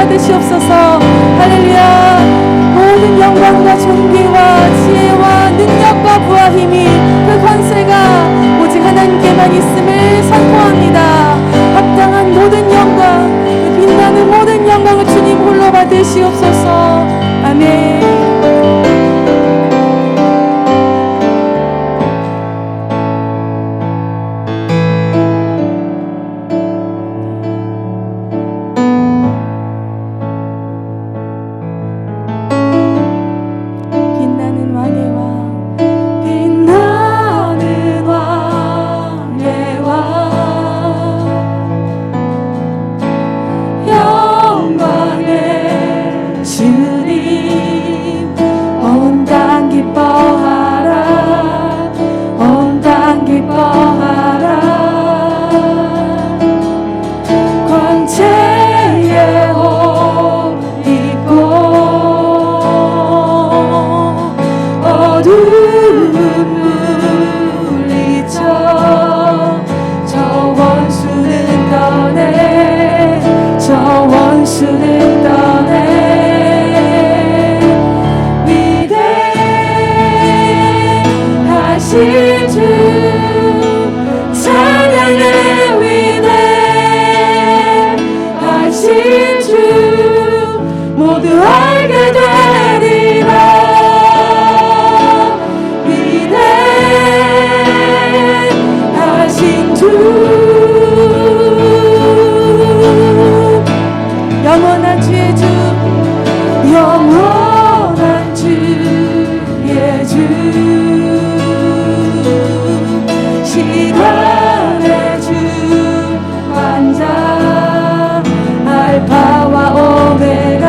받으시옵소서. 할렐루야. 모든 영광과 존귀와 지혜와 능력과 부와 힘이 그 권세가 오직 하나님께만 있음을 선포합니다. 합당한 모든 영광, 그 빛나는 모든 영광을 주님 홀로 받으시옵소서. 아멘. 영원한 주의 주, 영원한 주의 주, 시간의 주 완자, 알파와 오메가,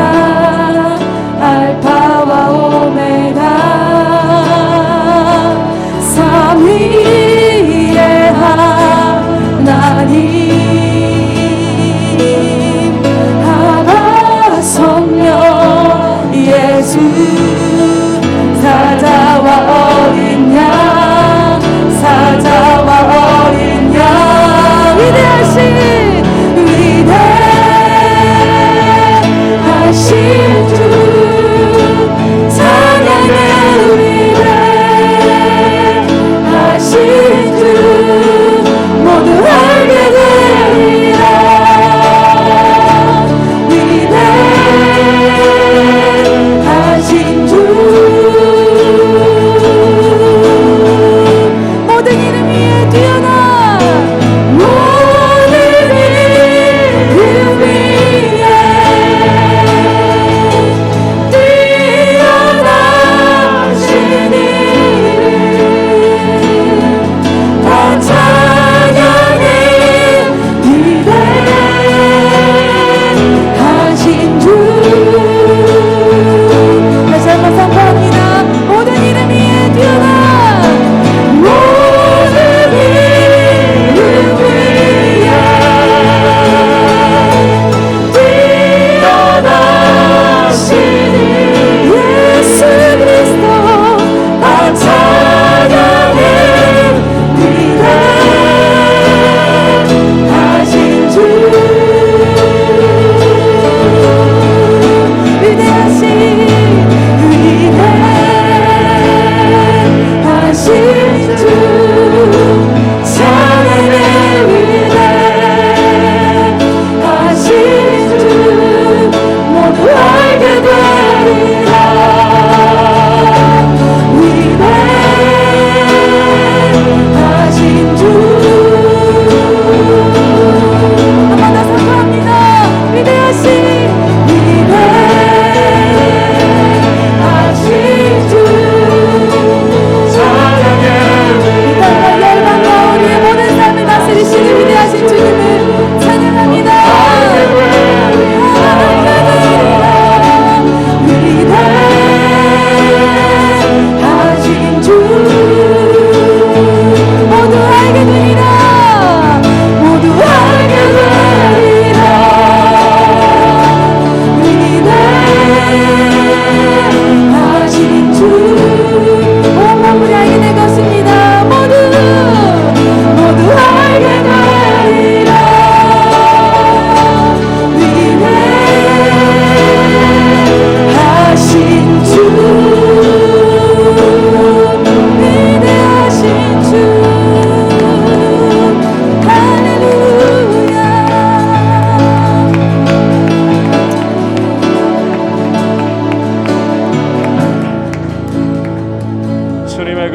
알파와 오메가, 삼위의 하나님, 예수, 사자와 어린 양, 사자와 어린 양, 위대하신 주, 찬양의 위대하신 주, 모두 알게 되리라. 위대하신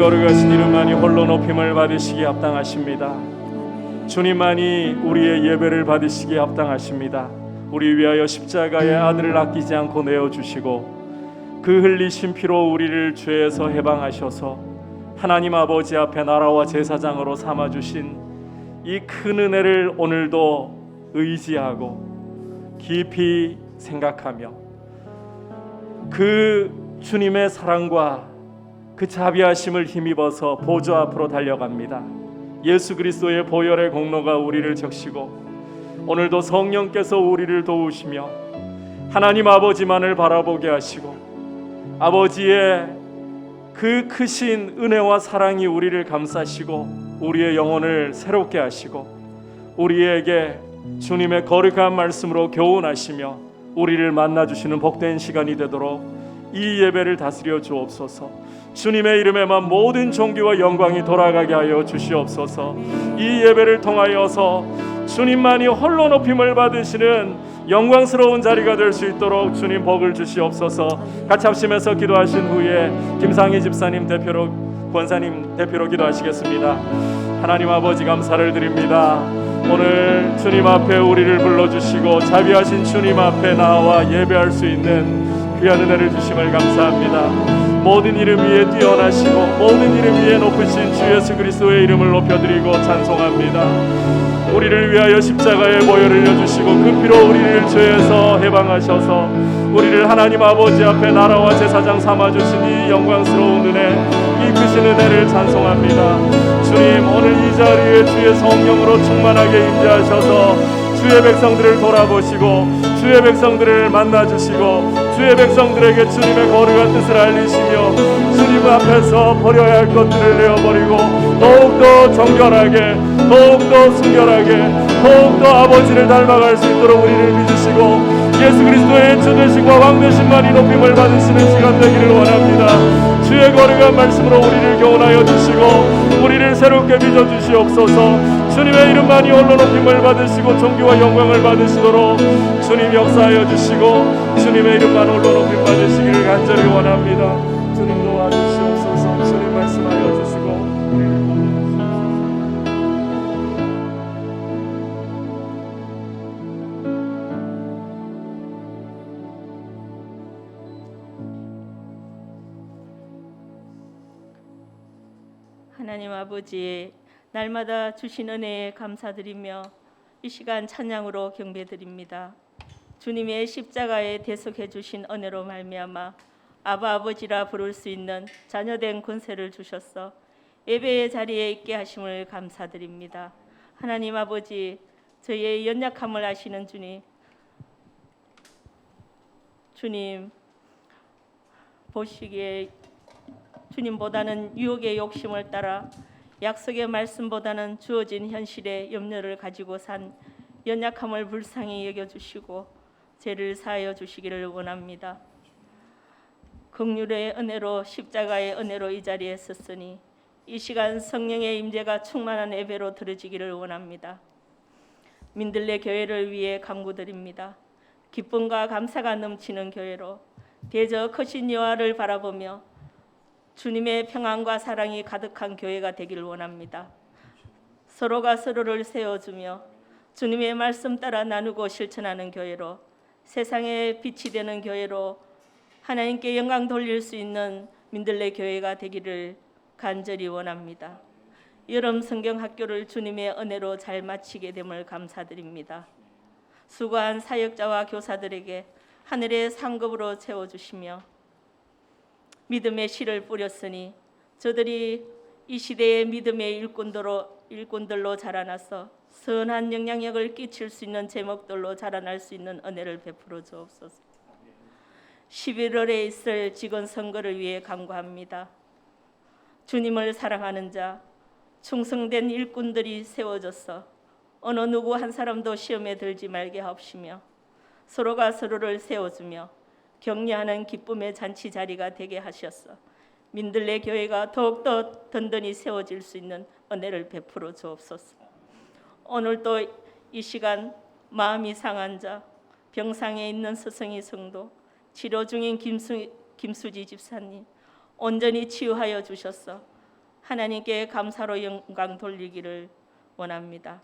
거룩하신 이름만이 홀로 높임을 받으시기에 합당하십니다. 주님만이 우리의 예배를 받으시기에 합당하십니다. 우리 위하여 십자가의 아들을 아끼지 않고 내어주시고 그 흘리신 피로 우리를 죄에서 해방하셔서 하나님 아버지 앞에 나라와 제사장으로 삼아주신 이 큰 은혜를 오늘도 의지하고 깊이 생각하며 그 주님의 사랑과 그 자비하심을 힘입어서 보좌 앞으로 달려갑니다. 예수 그리스도의 보혈의 공로가 우리를 적시고 오늘도 성령께서 우리를 도우시며 하나님 아버지만을 바라보게 하시고 아버지의 그 크신 은혜와 사랑이 우리를 감싸시고 우리의 영혼을 새롭게 하시고 우리에게 주님의 거룩한 말씀으로 교훈하시며 우리를 만나주시는 복된 시간이 되도록 이 예배를 다스려 주옵소서. 주님의 이름에만 모든 존귀와 영광이 돌아가게 하여 주시옵소서. 이 예배를 통하여서 주님만이 홀로 높임을 받으시는 영광스러운 자리가 될 수 있도록 주님 복을 주시옵소서. 같이 합심해서 기도하신 후에 김상희 집사님 대표로 권사님 대표로 기도하시겠습니다. 하나님 아버지 감사를 드립니다. 오늘 주님 앞에 우리를 불러주시고 자비하신 주님 앞에 나와 예배할 수 있는 귀한 은혜를 주심을 감사합니다. 모든 이름 위에 뛰어나시고 모든 이름 위에 높으신 주 예수 그리스도의 이름을 높여드리고 찬송합니다. 우리를 위하여 십자가의 보혈을 흘려주시고 그 피로 우리를 죄에서 해방하셔서 우리를 하나님 아버지 앞에 나라와 제사장 삼아주신 이 영광스러운 은혜, 이 크신 은혜를 찬송합니다. 주님, 오늘 이 자리에 주의 성령으로 충만하게 임재하셔서 주의 백성들을 돌아보시고 주의 백성들을 만나주시고 주의 백성들에게 주님의 거룩한 뜻을 알리시며 주님 앞에서 버려야 할 것들을 내어버리고 더욱더 정결하게 더욱더 순결하게 더욱더 아버지를 닮아갈 수 있도록 우리를 믿으시고 예수 그리스도의 주 되심과 왕 되심만이 높임을 받으시는 시간 되기를 원합니다. 주의 거룩한 말씀으로 우리를 교훈하여 주시고 우리를 새롭게 빚어 주시옵소서. 주님의 이름만이 홀로 높임을 받으시고 존귀와 영광을 받으시도록 주님 역사하여 주시고 주님의 이름만 홀로 높임 받으시기를 간절히 원합니다. 주님 도와주시옵소서. 주님 말씀하여 주시고 우리를 하나님 아버지, 날마다 주신 은혜에 감사드리며 이 시간 찬양으로 경배드립니다. 주님의 십자가에 대속해 주신 은혜로 말미암아 아바 아버지라 부를 수 있는 자녀된 권세를 주셔서 예배의 자리에 있게 하심을 감사드립니다. 하나님 아버지, 저희의 연약함을 아시는 주님 보시기에 주님보다는 유혹의 욕심을 따라 약속의 말씀보다는 주어진 현실의 염려를 가지고 산 연약함을 불쌍히 여겨주시고 죄를 사하여 주시기를 원합니다. 긍휼의 은혜로 십자가의 은혜로 이 자리에 섰으니 이 시간 성령의 임재가 충만한 예배로 드려지기를 원합니다. 민들레 교회를 위해 간구드립니다. 기쁨과 감사가 넘치는 교회로 대저 크신 여호와를 바라보며 주님의 평안과 사랑이 가득한 교회가 되기를 원합니다. 서로가 서로를 세워주며 주님의 말씀 따라 나누고 실천하는 교회로 세상에 빛이 되는 교회로 하나님께 영광 돌릴 수 있는 민들레 교회가 되기를 간절히 원합니다. 여름 성경 학교를 주님의 은혜로 잘 마치게 됨을 감사드립니다. 수고한 사역자와 교사들에게 하늘의 상급으로 채워주시며 믿음의 씨를 뿌렸으니 저들이 이 시대의 믿음의 일꾼들로 자라나서 선한 영향력을 끼칠 수 있는 제목들로 자라날 수 있는 은혜를 베풀어 주옵소서. 11월에 있을 직원 선거를 위해 간구합니다. 주님을 사랑하는 자, 충성된 일꾼들이 세워져서 어느 누구 한 사람도 시험에 들지 말게 하옵시며 서로가 서로를 세워주며 격려하는 기쁨의 잔치 자리가 되게 하셨어 민들레 교회가 더욱더 든든히 세워질 수 있는 은혜를 베풀어 주옵소서. 오늘도 이 시간 마음이 상한 자, 병상에 있는 스승이 성도, 치료 중인 김수지 집사님 온전히 치유하여 주셔서 하나님께 감사로 영광 돌리기를 원합니다.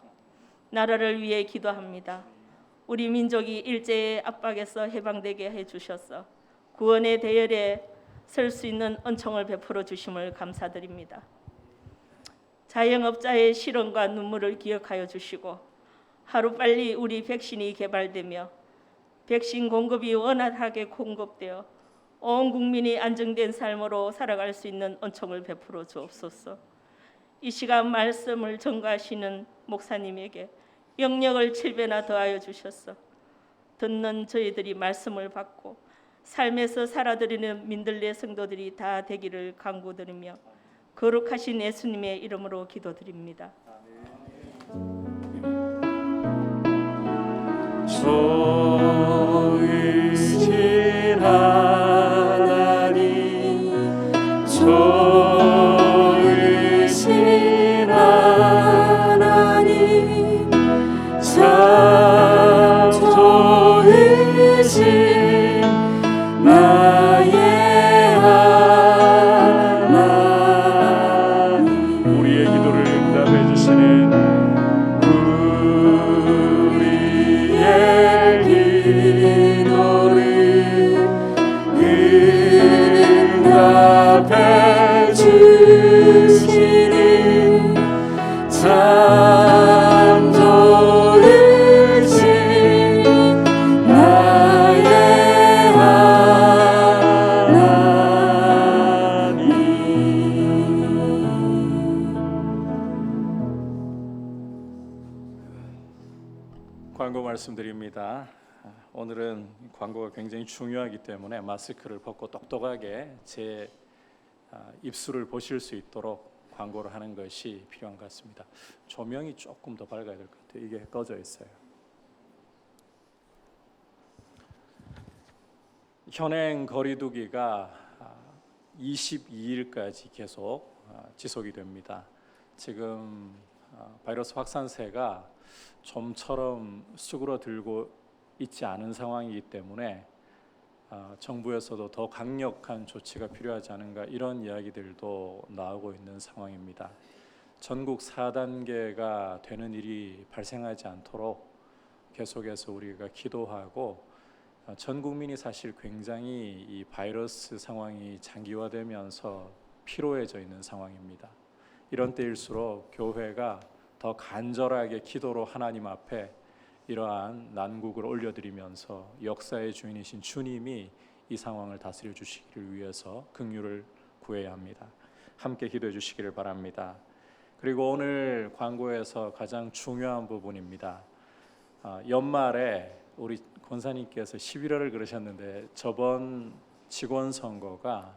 나라를 위해 기도합니다. 우리 민족이 일제의 압박에서 해방되게 해주셔서 구원의 대열에 설 수 있는 은총을 베풀어 주심을 감사드립니다. 자영업자의 시련과 눈물을 기억하여 주시고 하루빨리 우리 백신이 개발되며 백신 공급이 원활하게 공급되어 온 국민이 안정된 삶으로 살아갈 수 있는 은총을 베풀어 주옵소서. 이 시간 말씀을 전가하시는 목사님에게 영역을 7배나 더하여 주셔서 듣는 저희들이 말씀을 받고 삶에서 살아드리는 민들레 성도들이 다 되기를 간구드리며 거룩하신 예수님의 이름으로 기도드립니다. 좋으신 하나님, 좋으신 하나님, 참 좋으신 나의 하나님. 우리의 기도를 응답해 주시는 우리의 기도를 응답해 주시는 참 좋으신 나의 광고 말씀드립니다. 오늘은 광고가 굉장히 중요하기 때문에 마스크를 벗고 똑똑하게 제 입술을 보실 수 있도록 광고를 하는 것이 필요한 것 같습니다. 조명이 조금 더 밝아야 될 것 같아요. 이게 꺼져 있어요. 현행 거리두기가 22일까지 계속 지속이 됩니다. 지금 바이러스 확산세가 좀처럼 수그러들고 있지 않은 상황이기 때문에 정부에서도 더 강력한 조치가 필요하지 않은가 이런 이야기들도 나오고 있는 상황입니다. 전국 4단계가 되는 일이 발생하지 않도록 계속해서 우리가 기도하고 전 국민이 사실 굉장히 이 바이러스 상황이 장기화되면서 피로해져 있는 상황입니다. 이런 때일수록 교회가 더 간절하게 기도로 하나님 앞에 이러한 난국을 올려드리면서 역사의 주인이신 주님이 이 상황을 다스려 주시기를 위해서 긍휼을 구해야 합니다. 함께 기도해 주시기를 바랍니다. 그리고 오늘 광고에서 가장 중요한 부분입니다. 연말에 우리 권사님께서 11월을 그러셨는데 저번 직원 선거가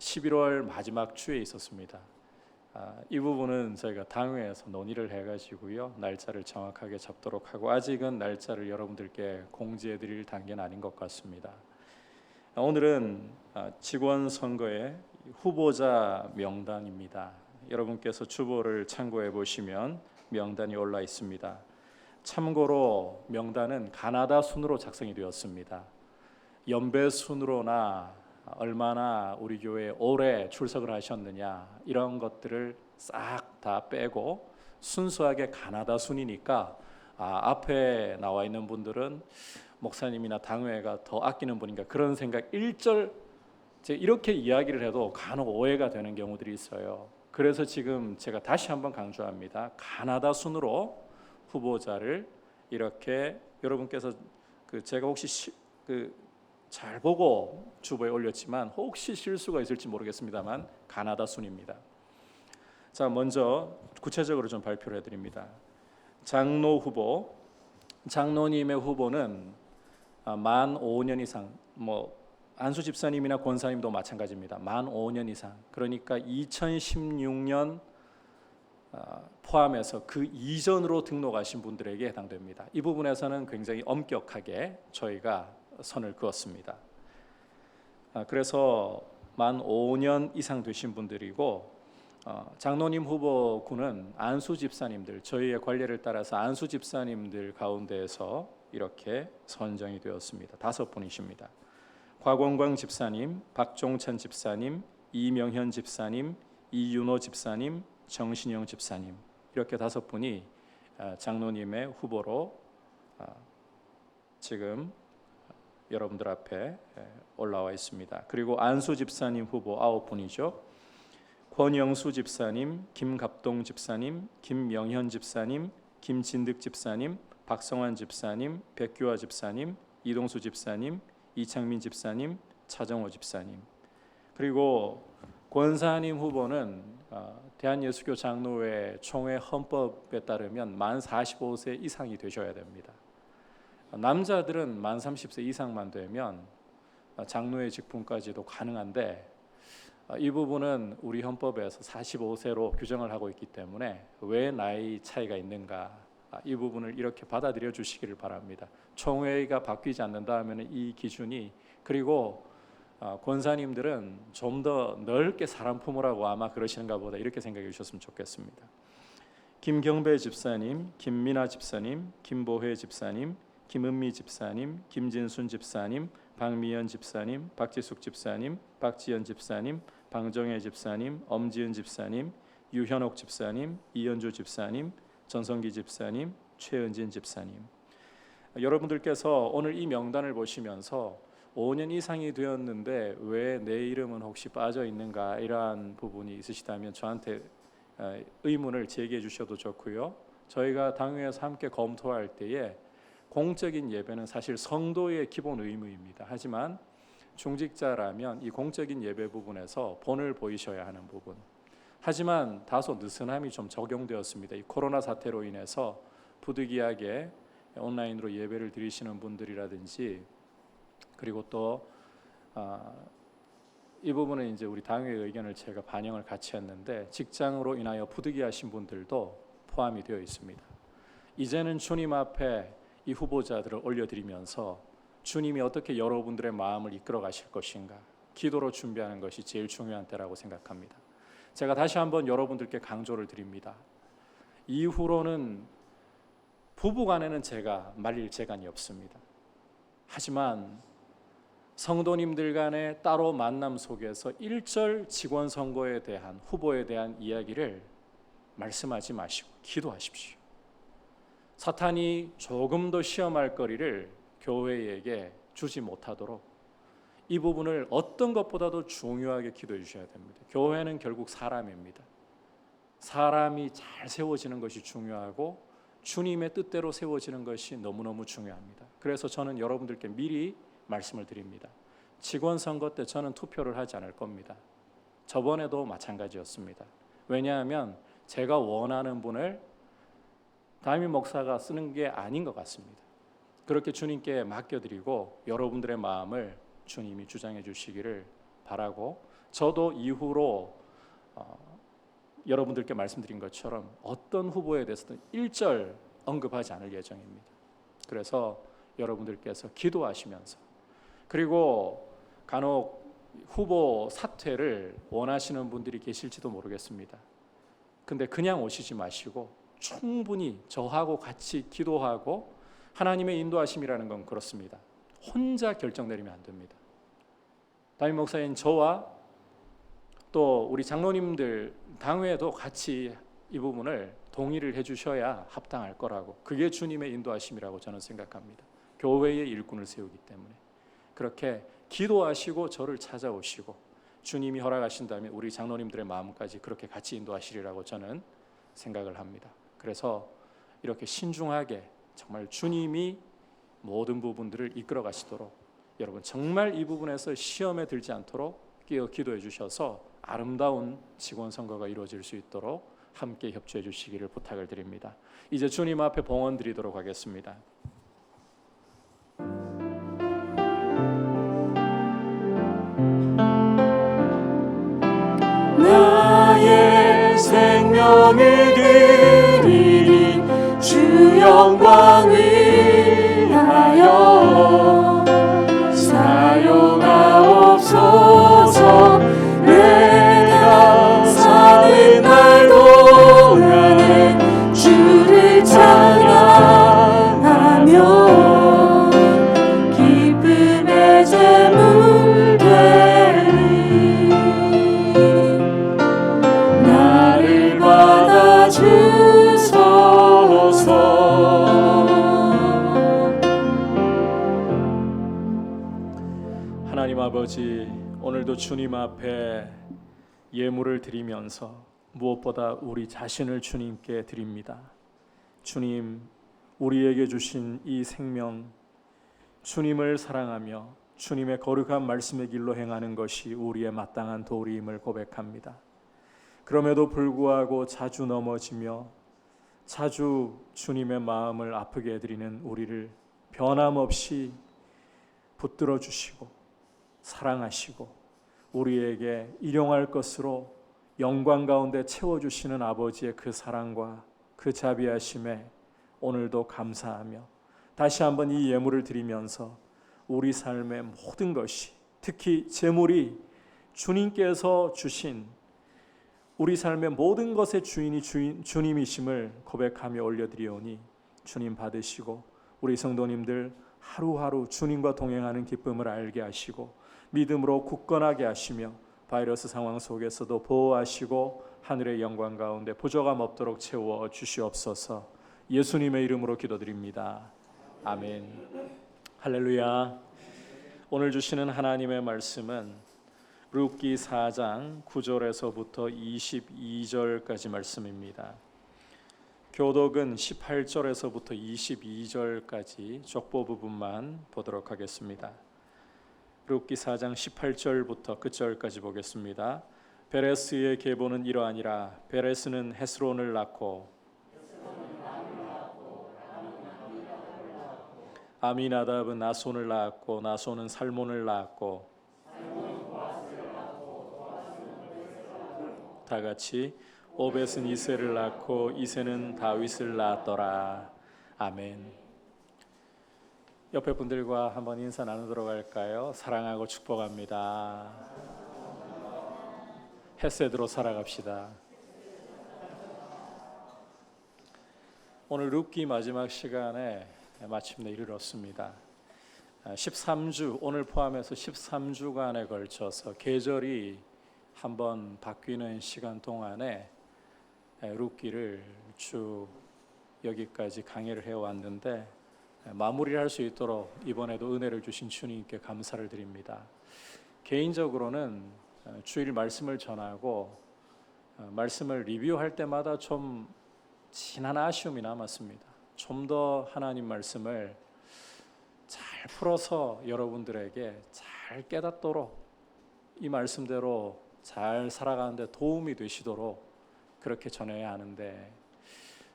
11월 마지막 주에 있었습니다. 이 부분은 저희가 당회에서 논의를 해가지고요 날짜를 정확하게 잡도록 하고 아직은 날짜를 여러분들께 공지해드릴 단계는 아닌 것 같습니다. 오늘은 직원 선거의 후보자 명단입니다. 여러분께서 주보를 참고해 보시면 명단이 올라 있습니다. 참고로 명단은 가나다 순으로 작성이 되었습니다. 연배 순으로나 얼마나 우리 교회에 오래 출석을 하셨느냐 이런 것들을 싹 다 빼고 순수하게 가나다 순이니까 앞에 나와 있는 분들은 목사님이나 당회가 더 아끼는 분인가 그런 생각 일절 이렇게 이야기를 해도 간혹 오해가 되는 경우들이 있어요. 그래서 지금 제가 다시 한번 강조합니다. 가나다 순으로 후보자를 이렇게 여러분께서 제가 혹시 잘 보고 주보에 올렸지만 혹시 실수가 있을지 모르겠습니다만 가나다 순입니다. 자, 먼저 구체적으로 좀 발표를 해드립니다. 장로 후보, 장로님의 후보는 만 5년 이상, 안수 집사님이나 권사님도 마찬가지입니다. 만 5년 이상, 그러니까 2016년 포함해서 그 이전으로 등록하신 분들에게 해당됩니다. 이 부분에서는 굉장히 엄격하게 저희가 선을 그었습니다. 그래서 만 5년 이상 되신 분들이고 장로님 후보군은 안수 집사님들 저희의 관례를 따라서 안수 집사님들 가운데에서 이렇게 선정이 되었습니다. 5분이십니다. 곽원광 집사님, 박종찬 집사님, 이명현 집사님, 이윤호 집사님, 정신영 집사님 이렇게 5분이 장로님의 후보로 지금 여러분들 앞에 올라와 있습니다. 그리고 안수 집사님 후보 9분이죠. 권영수 집사님, 김갑동 집사님, 김명현 집사님, 김진득 집사님, 박성환 집사님, 백규화 집사님, 이동수 집사님, 이창민 집사님, 차정호 집사님. 그리고 권사님 후보는 대한예수교 장로회 총회 헌법에 따르면 만 45세 이상이 되셔야 됩니다. 남자들은 만 30세 이상만 되면 장로회 직분까지도 가능한데 이 부분은 우리 헌법에서 45세로 규정을 하고 있기 때문에 왜 나이 차이가 있는가, 이 부분을 이렇게 받아들여 주시기를 바랍니다. 총회가 바뀌지 않는다 하면 이 기준이, 그리고 권사님들은 좀 더 넓게 사람 품으라고 아마 그러시는가 보다 이렇게 생각해 주셨으면 좋겠습니다. 김경배 집사님, 김민아 집사님, 김보혜 집사님, 김은미 집사님, 김진순 집사님, 박미연 집사님, 박지숙 집사님, 박지연 집사님, 방정혜 집사님, 엄지은 집사님, 유현옥 집사님, 이현주 집사님, 전성기 집사님, 최은진 집사님. 여러분들께서 오늘 이 명단을 보시면서 5년 이상이 되었는데 왜 내 이름은 혹시 빠져 있는가, 이러한 부분이 있으시다면 저한테 의문을 제기해 주셔도 좋고요. 저희가 당회에서 함께 검토할 때에 공적인 예배는 사실 성도의 기본 의무입니다. 하지만 중직자라면 이 공적인 예배 부분에서 본을 보이셔야 하는 부분. 하지만 다소 느슨함이 좀 적용되었습니다. 이 코로나 사태로 인해서 부득이하게 온라인으로 예배를 드리시는 분들이라든지, 그리고 또 이 부분은 이제 우리 당회의 의견을 제가 반영을 같이 했는데 직장으로 인하여 부득이하신 분들도 포함이 되어 있습니다. 이제는 주님 앞에 이 후보자들을 올려드리면서 주님이 어떻게 여러분들의 마음을 이끌어 가실 것인가 기도로 준비하는 것이 제일 중요한 때라고 생각합니다. 제가 다시 한번 여러분들께 강조를 드립니다. 이후로는 부부간에는 제가 말릴 재간이 없습니다. 하지만 성도님들 간의 따로 만남 속에서 일절 직원 선거에 대한, 후보에 대한 이야기를 말씀하지 마시고 기도하십시오. 사탄이 조금 더 시험할 거리를 교회에게 주지 못하도록 이 부분을 어떤 것보다도 중요하게 기도해 주셔야 됩니다. 교회는 결국 사람입니다. 사람이 잘 세워지는 것이 중요하고 주님의 뜻대로 세워지는 것이 너무너무 중요합니다. 그래서 저는 여러분들께 미리 말씀을 드립니다. 직원 선거 때 저는 투표를 하지 않을 겁니다. 저번에도 마찬가지였습니다. 왜냐하면 제가 원하는 분을 담임 목사가 쓰는 게 아닌 것 같습니다. 그렇게 주님께 맡겨드리고 여러분들의 마음을 주님이 주장해 주시기를 바라고, 저도 이후로 여러분들께 말씀드린 것처럼 어떤 후보에 대해서든 일절 언급하지 않을 예정입니다. 그래서 여러분들께서 기도하시면서, 그리고 간혹 후보 사퇴를 원하시는 분들이 계실지도 모르겠습니다. 근데 그냥 오시지 마시고 충분히 저하고 같이 기도하고, 하나님의 인도하심이라는 건 그렇습니다. 혼자 결정 내리면 안 됩니다. 담임 목사인 저와 또 우리 장로님들 당회도 같이 이 부분을 동의를 해주셔야 합당할 거라고, 그게 주님의 인도하심이라고 저는 생각합니다. 교회의 일꾼을 세우기 때문에 그렇게 기도하시고 저를 찾아오시고 주님이 허락하신다면 우리 장로님들의 마음까지 그렇게 같이 인도하시리라고 저는 생각을 합니다. 그래서 이렇게 신중하게 정말 주님이 모든 부분들을 이끌어 가시도록, 여러분 정말 이 부분에서 시험에 들지 않도록 기도해 주셔서 아름다운 직원 선거가 이루어질 수 있도록 함께 협조해 주시기를 부탁을 드립니다. 이제 주님 앞에 봉헌 드리도록 하겠습니다. 나의 생명을 드리리 주 영광 위하여 사용하옵소서. 내가 사는 날 동안에 주를 찬양하며 기쁨의 제물 되리. 하나님 아버지, 오늘도 주님 앞에 예물을 드리면서 무엇보다 우리 자신을 주님께 드립니다. 주님, 우리에게 주신 이 생명, 주님을 사랑하며 주님의 거룩한 말씀의 길로 행하는 것이 우리의 마땅한 도리임을 고백합니다. 그럼에도 불구하고 자주 넘어지며 자주 주님의 마음을 아프게 해드리는 우리를 변함없이 붙들어 주시고 사랑하시고 우리에게 일용할 것으로 영광 가운데 채워주시는 아버지의 그 사랑과 그 자비하심에 오늘도 감사하며 다시 한번 이 예물을 드리면서 우리 삶의 모든 것이, 특히 재물이 주님께서 주신 우리 삶의 모든 것의 주인이 주님이심을 고백하며 올려드리오니 주님 받으시고 우리 성도님들 하루하루 주님과 동행하는 기쁨을 알게 하시고 믿음으로 굳건하게 하시며 바이러스 상황 속에서도 보호하시고 하늘의 영광 가운데 부족함 없도록 채워 주시옵소서. 예수님의 이름으로 기도드립니다. 아멘. 할렐루야. 오늘 주시는 하나님의 말씀은 룻기 4장 9절에서부터 22절까지 말씀입니다. 교독은 18절에서부터 22절까지 족보 부분만 보도록 하겠습니다. 룻기 4장 18절부터 끝절까지 보겠습니다. 베레스의 계보는 이러하니라. 베레스는 헤스론을 낳고 아미나답은 나손을 낳았고 나손은 살몬을 낳았고 다 같이 오벳은 이새를 낳고 이새는 다윗을 낳았더라. 아멘. 옆에 분들과 한번 인사 나누도록 할까요? 사랑하고 축복합니다. 헤세드로 살아갑시다. 오늘 룻기 마지막 시간에 마침내 이르렀습니다. 13주, 오늘 포함해서 13주간에 걸쳐서 계절이 한번 바뀌는 시간 동안에 룻기를 쭉 여기까지 강의를 해왔는데 마무리를 할 수 있도록 이번에도 은혜를 주신 주님께 감사를 드립니다. 개인적으로는 주일 말씀을 전하고 말씀을 리뷰할 때마다 좀 진한 아쉬움이 남았습니다. 좀 더 하나님 말씀을 잘 풀어서 여러분들에게 잘 깨닫도록 이 말씀대로 잘 살아가는데 도움이 되시도록 그렇게 전해야 하는데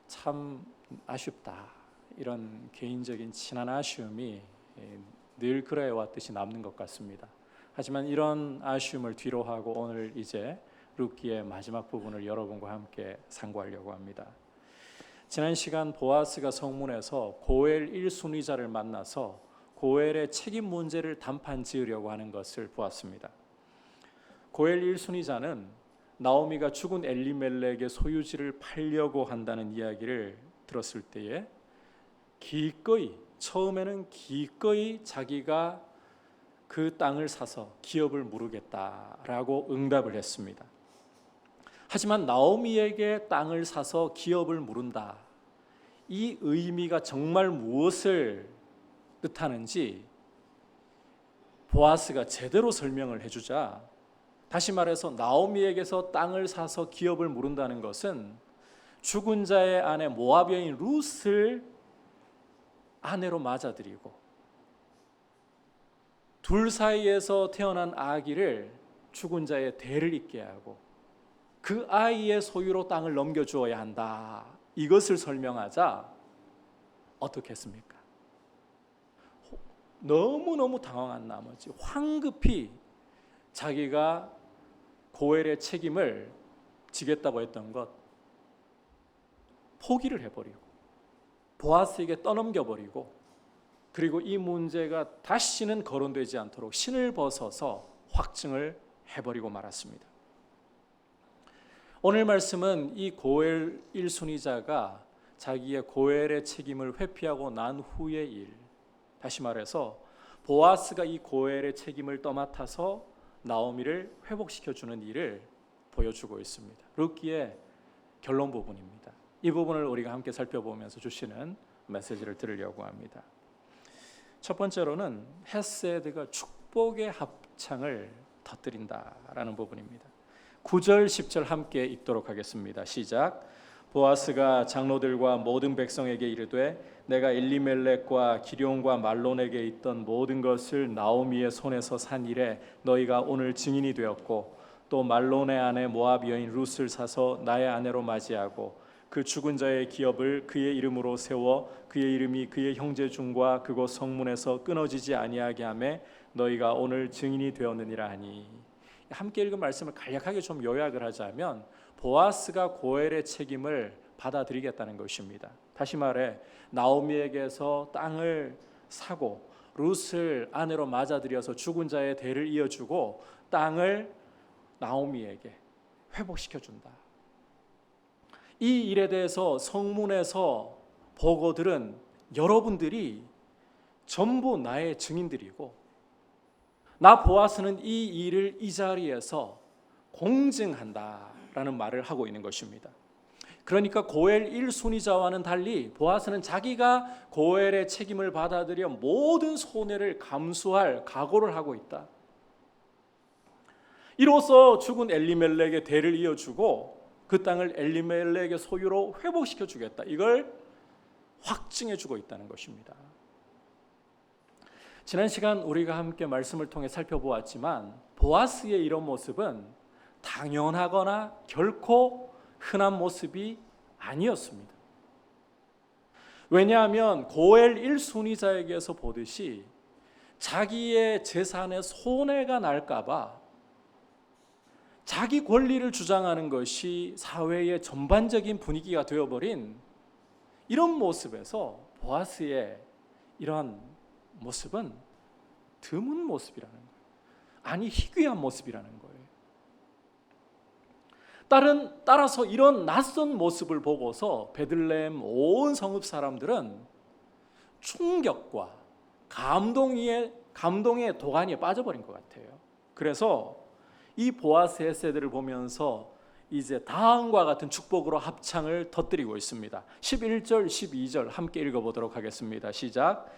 참 아쉽다. 이런 개인적인 진한 아쉬움이 늘 그래 왔듯이 남는 것 같습니다. 하지만 이런 아쉬움을 뒤로 하고 오늘 이제 룻기의 마지막 부분을 여러분과 함께 상고하려고 합니다. 지난 시간 보아스가 성문에서 고엘 1순위자를 만나서 고엘의 책임 문제를 단판 지으려고 하는 것을 보았습니다. 고엘 1순위자는 나오미가 죽은 엘리멜렉의 소유지를 팔려고 한다는 이야기를 들었을 때에 처음에는 기꺼이 자기가 그 땅을 사서 기업을 무르겠다라고 응답을 했습니다. 하지만 나오미에게 땅을 사서 기업을 무른다. 이 의미가 정말 무엇을 뜻하는지 보아스가 제대로 설명을 해주자, 다시 말해서 나오미에게서 땅을 사서 기업을 무른다는 것은 죽은 자의 아내 모압 여인 룻을 아내로 맞아들이고 둘 사이에서 태어난 아기를 죽은 자의 대를 잇게 하고 그 아이의 소유로 땅을 넘겨주어야 한다. 이것을 설명하자 어떻게 했습니까? 너무너무 당황한 나머지 황급히 자기가 고엘의 책임을 지겠다고 했던 것 포기를 해버리고 보아스에게 떠넘겨버리고, 그리고 이 문제가 다시는 거론되지 않도록 신을 벗어서 확증을 해버리고 말았습니다. 오늘 말씀은 이 고엘 1순위자가 자기의 고엘의 책임을 회피하고 난 후의 일, 다시 말해서 보아스가 이 고엘의 책임을 떠맡아서 나오미를 회복시켜주는 일을 보여주고 있습니다. 룻기의 결론 부분입니다. 이 부분을 우리가 함께 살펴보면서 주시는 메시지를 들으려고 합니다. 첫 번째로는 헤세드가 축복의 합창을 터뜨린다라는 부분입니다. 9절 10절 함께 읽도록 하겠습니다. 시작. 보아스가 장로들과 모든 백성에게 이르되 내가 엘리멜렉과 기럯과 말론에게 있던 모든 것을 나오미의 손에서 산 일에 너희가 오늘 증인이 되었고 또 말론의 아내 모압 여인 룻을 사서 나의 아내로 맞이하고 그 죽은 자의 기업을 그의 이름으로 세워 그의 이름이 그의 형제 중과 그곳 성문에서 끊어지지 아니하게 하매 너희가 오늘 증인이 되었느니라 하니. 함께 읽은 말씀을 간략하게 좀 요약을 하자면 보아스가 고엘의 책임을 받아들이겠다는 것입니다. 다시 말해 나오미에게서 땅을 사고 룻을 아내로 맞아들여서 죽은 자의 대를 이어주고 땅을 나오미에게 회복시켜준다. 이 일에 대해서 성문에서 보고들은 여러분들이 전부 나의 증인들이고 나 보아스는 이 일을 이 자리에서 공증한다라는 말을 하고 있는 것입니다. 그러니까 고엘 1순위자와는 달리 보아스는 자기가 고엘의 책임을 받아들여 모든 손해를 감수할 각오를 하고 있다. 이로써 죽은 엘리멜렉의 대를 이어주고 그 땅을 엘리멜렉의 소유로 회복시켜 주겠다. 이걸 확증해 주고 있다는 것입니다. 지난 시간 우리가 함께 말씀을 통해 살펴보았지만 보아스의 이런 모습은 당연하거나 결코 흔한 모습이 아니었습니다. 왜냐하면 고엘 1순위자에게서 보듯이 자기의 재산에 손해가 날까 봐 자기 권리를 주장하는 것이 사회의 전반적인 분위기가 되어버린 이런 모습에서 보아스의 이런 모습은 드문 모습이라는 거예요. 아니 희귀한 모습이라는 거예요. 따라서 이런 낯선 모습을 보고서 베들레헴 온 성읍 사람들은 충격과 감동의 도가니에 빠져버린 것 같아요. 그래서 이 보아스의 세대를 보면서 이제 다음과 같은 축복으로 합창을 터뜨리고 있습니다. 11절 12절 함께 읽어보도록 하겠습니다. 시작.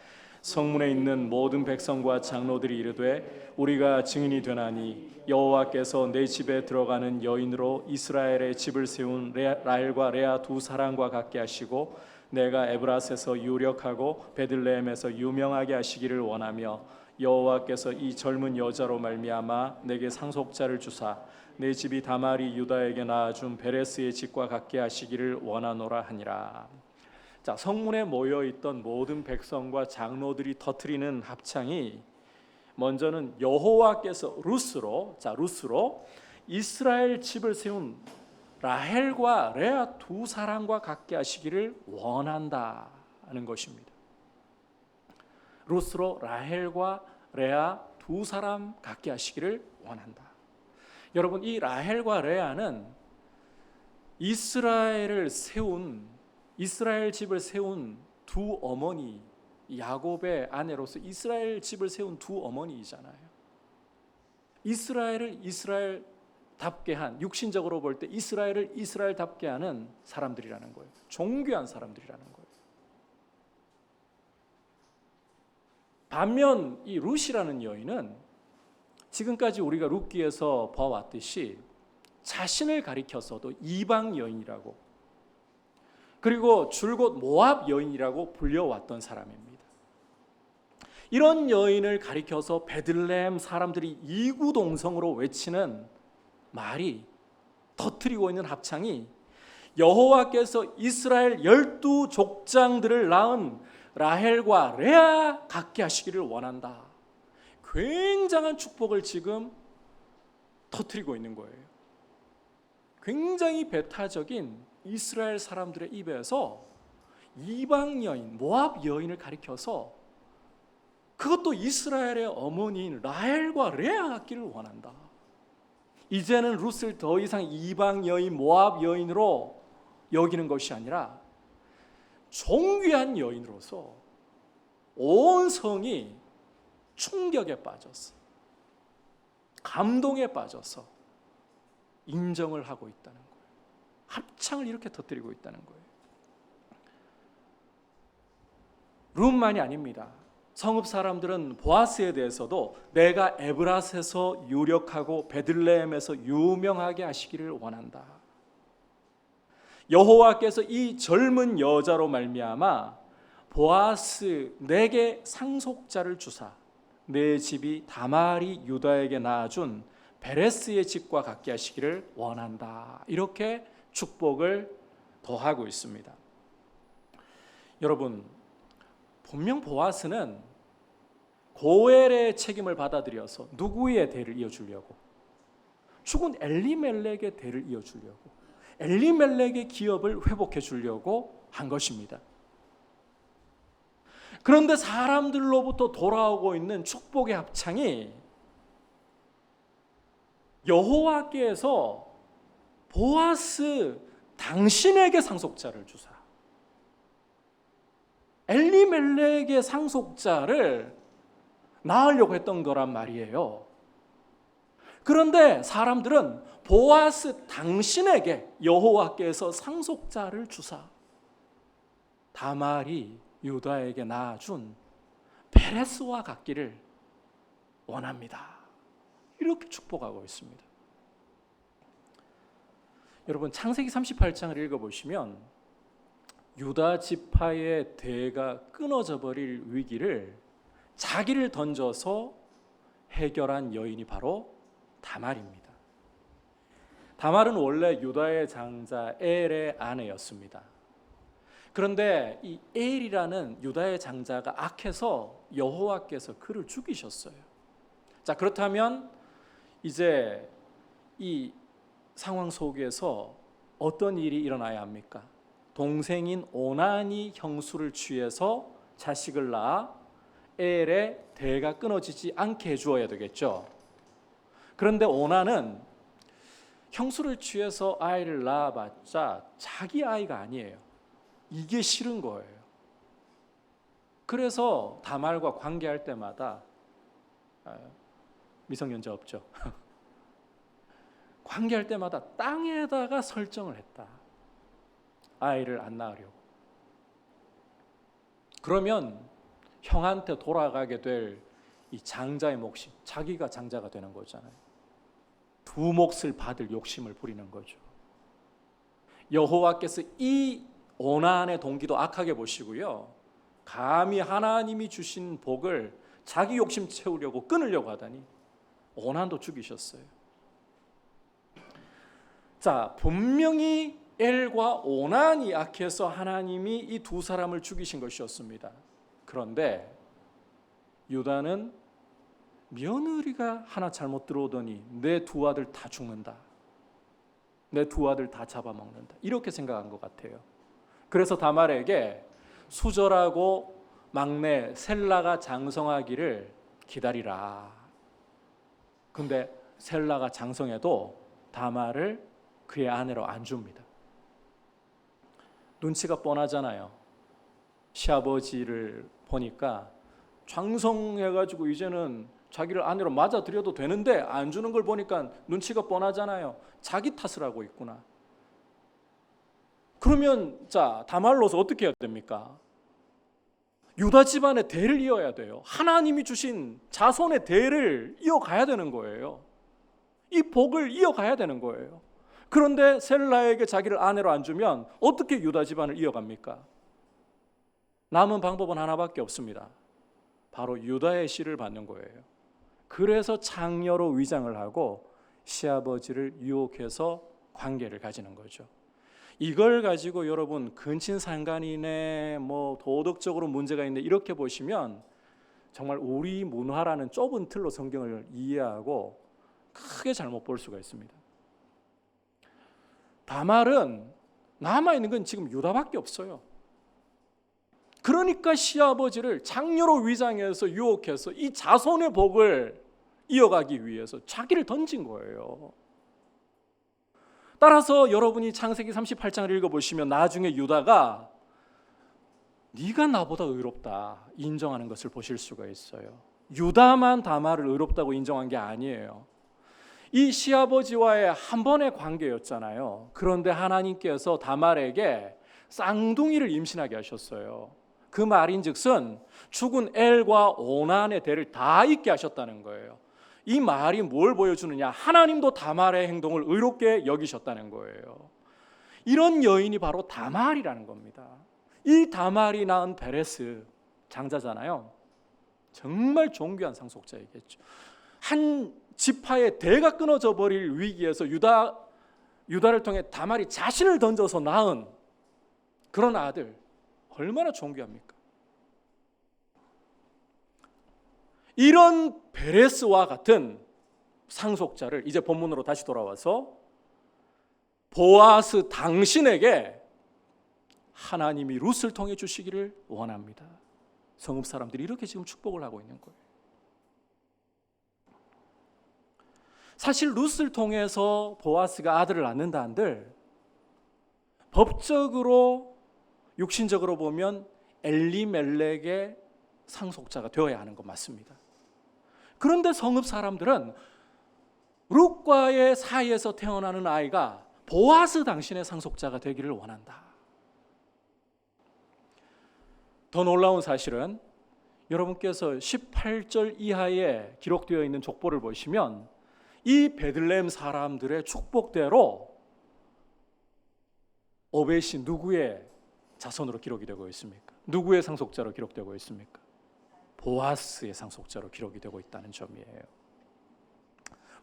성문에 있는 모든 백성과 장로들이 이르되 우리가 증인이 되나니 여호와께서 내 집에 들어가는 여인으로 이스라엘의 집을 세운 라헬과 레아 두 사람과 같게 하시고 내가 에브라스에서 유력하고 베들레헴에서 유명하게 하시기를 원하며 여호와께서 이 젊은 여자로 말미암아 내게 상속자를 주사 내 집이 다말이 유다에게 낳아준 베레스의 집과 같게 하시기를 원하노라 하니라. 자, 성문에 모여 있던 모든 백성과 장로들이 터뜨리는 합창이 먼저는 여호와께서 룻으로 이스라엘 집을 세운 라헬과 레아 두 사람과 같게 하시기를 원한다는 것입니다. 룻으로 라헬과 레아 두 사람 같게 하시기를 원한다. 여러분, 이 라헬과 레아는 이스라엘 집을 세운 두 어머니, 야곱의 아내로서 이스라엘 집을 세운 두 어머니이잖아요. 이스라엘을 이스라엘답게 한, 육신적으로 볼 때 이스라엘을 이스라엘답게 하는 사람들이라는 거예요. 존귀한 사람들이라는 거예요. 반면 이 룻이라는 여인은 지금까지 우리가 룻기에서 봐왔듯이 자신을 가리켜서도 이방 여인이라고, 그리고 줄곧 모압 여인이라고 불려왔던 사람입니다. 이런 여인을 가리켜서 베들레헴 사람들이 이구동성으로 외치는 말이, 터뜨리고 있는 합창이 여호와께서 이스라엘 12족장들을 낳은 라헬과 레아 같게 하시기를 원한다. 굉장한 축복을 지금 터뜨리고 있는 거예요. 굉장히 배타적인 이스라엘 사람들의 입에서 이방 여인, 모압 여인을 가리켜서 그것도 이스라엘의 어머니인 라헬과 레아 같기를 원한다. 이제는 룻을 더 이상 이방 여인, 모압 여인으로 여기는 것이 아니라 존귀한 여인으로서 온 성이 충격에 빠졌어, 감동에 빠져서 인정을 하고 있다는 거예요. 합창을 이렇게 터뜨리고 있다는 거예요. 룻만이 아닙니다. 성읍 사람들은 보아스에 대해서도 내가 에브라스에서 유력하고 베들레헴에서 유명하게 하시기를 원한다. 여호와께서 이 젊은 여자로 말미암아 보아스 내게 상속자를 주사 내 집이 다말이 유다에게 낳아준 베레스의 집과 같게 하시기를 원한다. 이렇게 축복을 더하고 있습니다. 여러분, 분명 보아스는 고엘의 책임을 받아들여서 누구의 대를 이어주려고? 죽은 엘리멜렉의 대를 이어주려고, 엘리멜렉의 기업을 회복해 주려고 한 것입니다. 그런데 사람들로부터 돌아오고 있는 축복의 합창이 여호와께서 보아스 당신에게 상속자를 주사 엘리멜렉의 상속자를 낳으려고 했던 거란 말이에요. 그런데 사람들은 보아스 당신에게 여호와께서 상속자를 주사 다말이 유다에게 낳아준 베레스와 같기를 원합니다. 이렇게 축복하고 있습니다. 여러분, 창세기 38장을 읽어보시면 유다 지파의 대가 끊어져 버릴 위기를 자기를 던져서 해결한 여인이 바로 다말입니다. 다말은 원래 유다의 장자 엘의 아내였습니다. 그런데 이 엘이라는 유다의 장자가 악해서 여호와께서 그를 죽이셨어요. 자, 그렇다면 이제 이 상황 속에서 어떤 일이 일어나야 합니까? 동생인 오난이 형수를 취해서 자식을 낳아 엘의 대가 끊어지지 않게 해주어야 되겠죠. 그런데 오난은 형수를 취해서 아이를 낳아봤자 자기 아이가 아니에요. 이게 싫은 거예요. 그래서 다말과 관계할 때마다 미성년자 없죠. 관계할 때마다 땅에다가 설정을 했다. 아이를 안 낳으려고. 그러면 형한테 돌아가게 될 이 장자의 몫이 자기가 장자가 되는 거잖아요. 두 몫을 받을 욕심을 부리는 거죠. 여호와께서 이 오난의 동기도 악하게 보시고요. 감히 하나님이 주신 복을 자기 욕심 채우려고 끊으려고 하다니 오난도 죽이셨어요. 자, 분명히 엘과 오난이 악해서 하나님이 이 두 사람을 죽이신 것이었습니다. 그런데 유다는 며느리가 하나 잘못 들어오더니 내 두 아들 다 죽는다. 내 두 아들 다 잡아먹는다. 이렇게 생각한 것 같아요. 그래서 다말에게 수절하고 막내 셀라가 장성하기를 기다리라. 근데 셀라가 장성해도 다말을 그의 아내로 안 줍니다. 눈치가 뻔하잖아요. 시아버지를 보니까 장성해가지고 이제는 자기를 아내로 맞아들여도 되는데 안 주는 걸 보니까 눈치가 뻔하잖아요. 자기 탓을 하고 있구나. 그러면 자, 다말로서 어떻게 해야 됩니까? 유다 집안의 대를 이어야 돼요. 하나님이 주신 자손의 대를 이어가야 되는 거예요. 이 복을 이어가야 되는 거예요. 그런데 셀라에게 자기를 아내로 안 주면 어떻게 유다 집안을 이어갑니까? 남은 방법은 하나밖에 없습니다. 바로 유다의 씨를 받는 거예요. 그래서 창녀로 위장을 하고 시아버지를 유혹해서 관계를 가지는 거죠. 이걸 가지고 여러분 근친상간이네, 뭐 도덕적으로 문제가 있네 이렇게 보시면 정말 우리 문화라는 좁은 틀로 성경을 이해하고 크게 잘못 볼 수가 있습니다. 다말은 남아있는 건 지금 유다밖에 없어요. 그러니까 시아버지를 장녀로 위장해서 유혹해서 이 자손의 복을 이어가기 위해서 자기를 던진 거예요. 따라서 여러분이 창세기 38장을 읽어보시면 나중에 유다가 네가 나보다 의롭다 인정하는 것을 보실 수가 있어요. 유다만 다말을 의롭다고 인정한 게 아니에요. 이 시아버지와의 한 번의 관계였잖아요. 그런데 하나님께서 다말에게 쌍둥이를 임신하게 하셨어요. 그 말인즉슨 죽은 엘과 오난의 대를 다 잊게 하셨다는 거예요. 이 말이 뭘 보여주느냐? 하나님도 다말의 행동을 의롭게 여기셨다는 거예요. 이런 여인이 바로 다말이라는 겁니다. 이 다말이 낳은 베레스 장자잖아요. 정말 존귀한 상속자이겠죠. 한 지파의 대가 끊어져 버릴 위기에서 유다를 통해 다말이 자신을 던져서 낳은 그런 아들, 얼마나 존귀합니까? 이런 베레스와 같은 상속자를 이제 본문으로 다시 돌아와서 보아스 당신에게 하나님이 룻을 통해 주시기를 원합니다. 성읍 사람들이 이렇게 지금 축복을 하고 있는 거예요. 사실 룻을 통해서 보아스가 아들을 낳는다 한들 법적으로 육신적으로 보면 엘리멜렉의 상속자가 되어야 하는 것 맞습니다. 그런데 성읍 사람들은 룻과의 사이에서 태어나는 아이가 보아스 당신의 상속자가 되기를 원한다. 더 놀라운 사실은 여러분께서 18절 이하에 기록되어 있는 족보를 보시면 이 베들레헴 사람들의 축복대로 오벳이 누구의 자손으로 기록이 되고 있습니까? 누구의 상속자로 기록되고 있습니까? 보아스의 상속자로 기록이 되고 있다는 점이에요.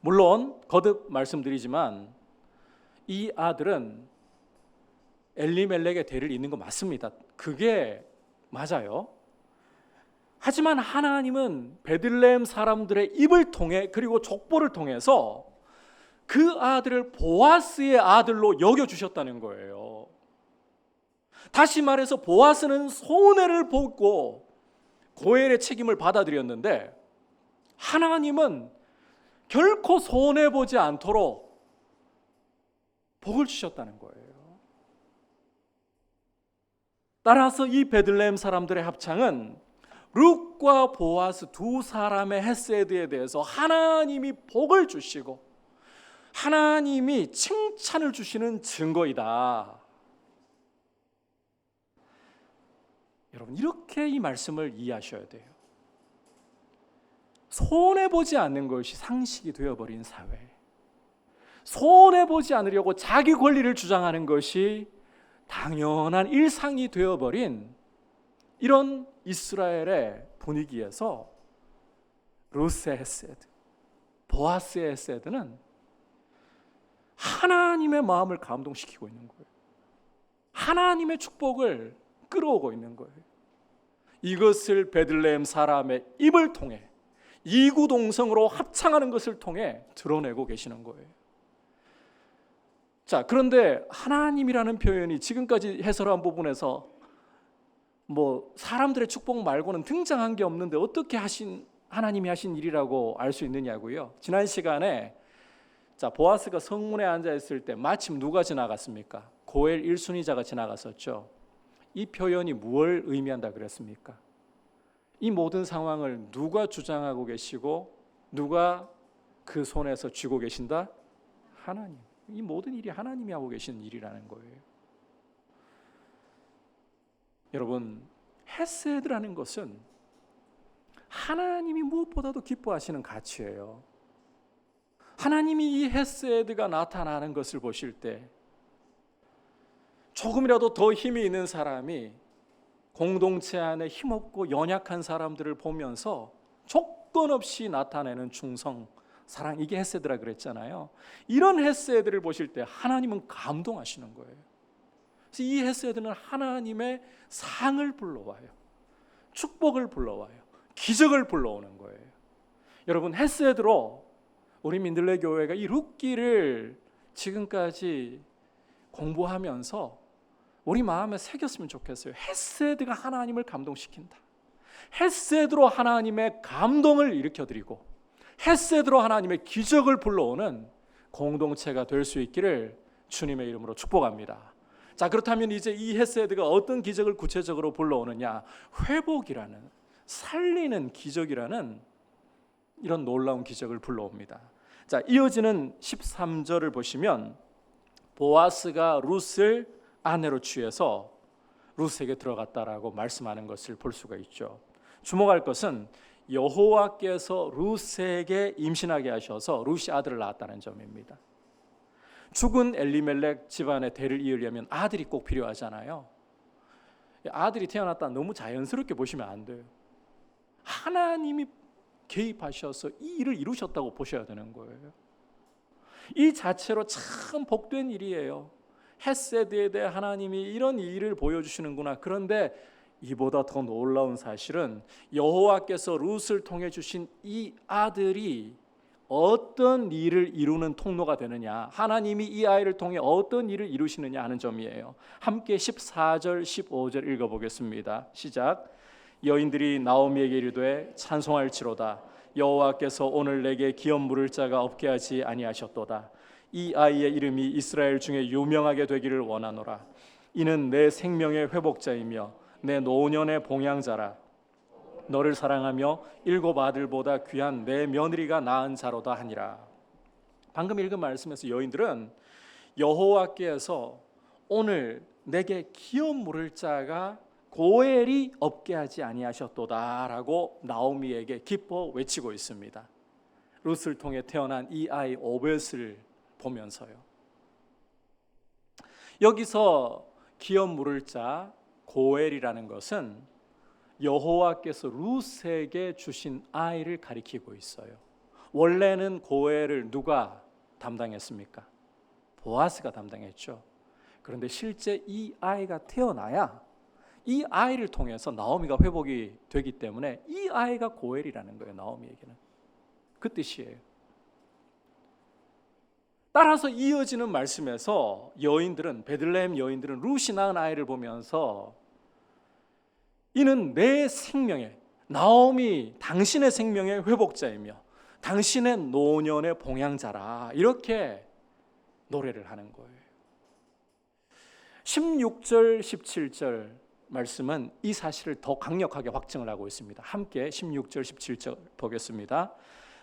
물론 거듭 말씀드리지만 이 아들은 엘리멜렉의 대를 잇는 거 맞습니다. 그게 맞아요. 하지만 하나님은 베들레헴 사람들의 입을 통해 그리고 족보를 통해서 그 아들을 보아스의 아들로 여겨주셨다는 거예요. 다시 말해서 보아스는 손해를 보고 고엘의 책임을 받아들였는데 하나님은 결코 손해보지 않도록 복을 주셨다는 거예요. 따라서 이 베들레헴 사람들의 합창은 룻과 보아스 두 사람의 헤세드에 대해서 하나님이 복을 주시고 하나님이 칭찬을 주시는 증거이다. 여러분 이렇게 이 말씀을 이해하셔야 돼요. 손해보지 않는 것이 상식이 되어버린 사회, 손해보지 않으려고 자기 권리를 주장하는 것이 당연한 일상이 되어버린 이런 이스라엘의 분위기에서 룻의 헤세드, 보아스의 헤세드는 하나님의 마음을 감동시키고 있는 거예요. 하나님의 축복을 끌어오고 있는 거예요. 이것을 베들레헴 사람의 입을 통해 이구동성으로 합창하는 것을 통해 드러내고 계시는 거예요. 자, 그런데 하나님이라는 표현이 지금까지 해설한 부분에서 사람들의 축복 말고는 등장한 게 없는데 어떻게 하나님이 하신 일이라고 알 수 있느냐고요. 지난 시간에 보아스가 성문에 앉아 있을 때 마침 누가 지나갔습니까? 고엘 1순위자가 지나갔었죠. 이 표현이 무엇을 의미한다 그랬습니까? 이 모든 상황을 누가 주장하고 계시고 누가 그 손에서 쥐고 계신다? 하나님. 이 모든 일이 하나님이 하고 계신 일이라는 거예요. 여러분, 헤세드라는 것은 하나님이 무엇보다도 기뻐하시는 가치예요. 하나님이 이 헤세드가 나타나는 것을 보실 때 조금이라도 더 힘이 있는 사람이 공동체 안에 힘없고 연약한 사람들을 보면서 조건 없이 나타내는 충성, 사랑, 이게 헤세드라 그랬잖아요. 이런 헤세드를 보실 때 하나님은 감동하시는 거예요. 그래서 이 헤세드는 하나님의 상을 불러와요. 축복을 불러와요. 기적을 불러오는 거예요. 여러분, 헤세드로 우리 민들레 교회가 이 룻기를 지금까지 공부하면서 우리 마음에 새겼으면 좋겠어요. 헤세드가 하나님을 감동시킨다. 헤세드로 하나님의 감동을 일으켜드리고 헤세드로 하나님의 기적을 불러오는 공동체가 될 수 있기를 주님의 이름으로 축복합니다. 자, 그렇다면 이제 이 헤세드가 어떤 기적을 구체적으로 불러오느냐? 회복이라는, 살리는 기적이라는 이런 놀라운 기적을 불러옵니다. 자, 이어지는 13절을 보시면 보아스가 룻을 아내로 취해서 루스에게 들어갔다라고 말씀하는 것을 볼 수가 있죠. 주목할 것은 여호와께서 루스에게 임신하게 하셔서 루시 아들을 낳았다는 점입니다. 죽은 엘리멜렉 집안의 대를 이으려면 아들이 꼭 필요하잖아요. 아들이 태어났다 너무 자연스럽게 보시면 안 돼요. 하나님이 개입하셔서 이 일을 이루셨다고 보셔야 되는 거예요. 이 자체로 참 복된 일이에요. 헷세드에 대해 하나님이 이런 일을 보여주시는구나. 그런데 이보다 더 놀라운 사실은 여호와께서 룻을 통해 주신 이 아들이 어떤 일을 이루는 통로가 되느냐, 하나님이 이 아이를 통해 어떤 일을 이루시느냐 하는 점이에요. 함께 14절 15절 읽어보겠습니다. 시작. 여인들이 나오미에게 이르되 찬송할지로다. 여호와께서 오늘 내게 기업 물을 자가 없게 하지 아니하셨도다. 이 아이의 이름이 이스라엘 중에 유명하게 되기를 원하노라. 이는 내 생명의 회복자이며 내 노년의 봉양자라. 너를 사랑하며 7 아들보다 귀한 내 며느리가 낳은 자로다 하니라. 방금 읽은 말씀에서 여인들은 여호와께서 오늘 내게 기업 물을 자가 고엘이 없게 하지 아니하셨도다라고 나오미에게 기뻐 외치고 있습니다. 룻을 통해 태어난 이 아이 오벳을 보면서요. 여기서 기업 물을 자 고엘이라는 것은 여호와께서 룻에게 주신 아이를 가리키고 있어요. 원래는 고엘을 누가 담당했습니까? 보아스가 담당했죠. 그런데 실제 이 아이가 태어나야 이 아이를 통해서 나오미가 회복이 되기 때문에 이 아이가 고엘이라는 거예요. 나오미에게는 그 뜻이에요. 따라서 이어지는 말씀에서 여인들은, 베들레헴 여인들은 룻이 낳은 아이를 보면서 이는 내 생명의, 나오미 당신의 생명의 회복자이며 당신의 노년의 봉양자라, 이렇게 노래를 하는 거예요. 16절 17절 말씀은 이 사실을 더 강력하게 확증을 하고 있습니다. 함께 16절 17절 보겠습니다.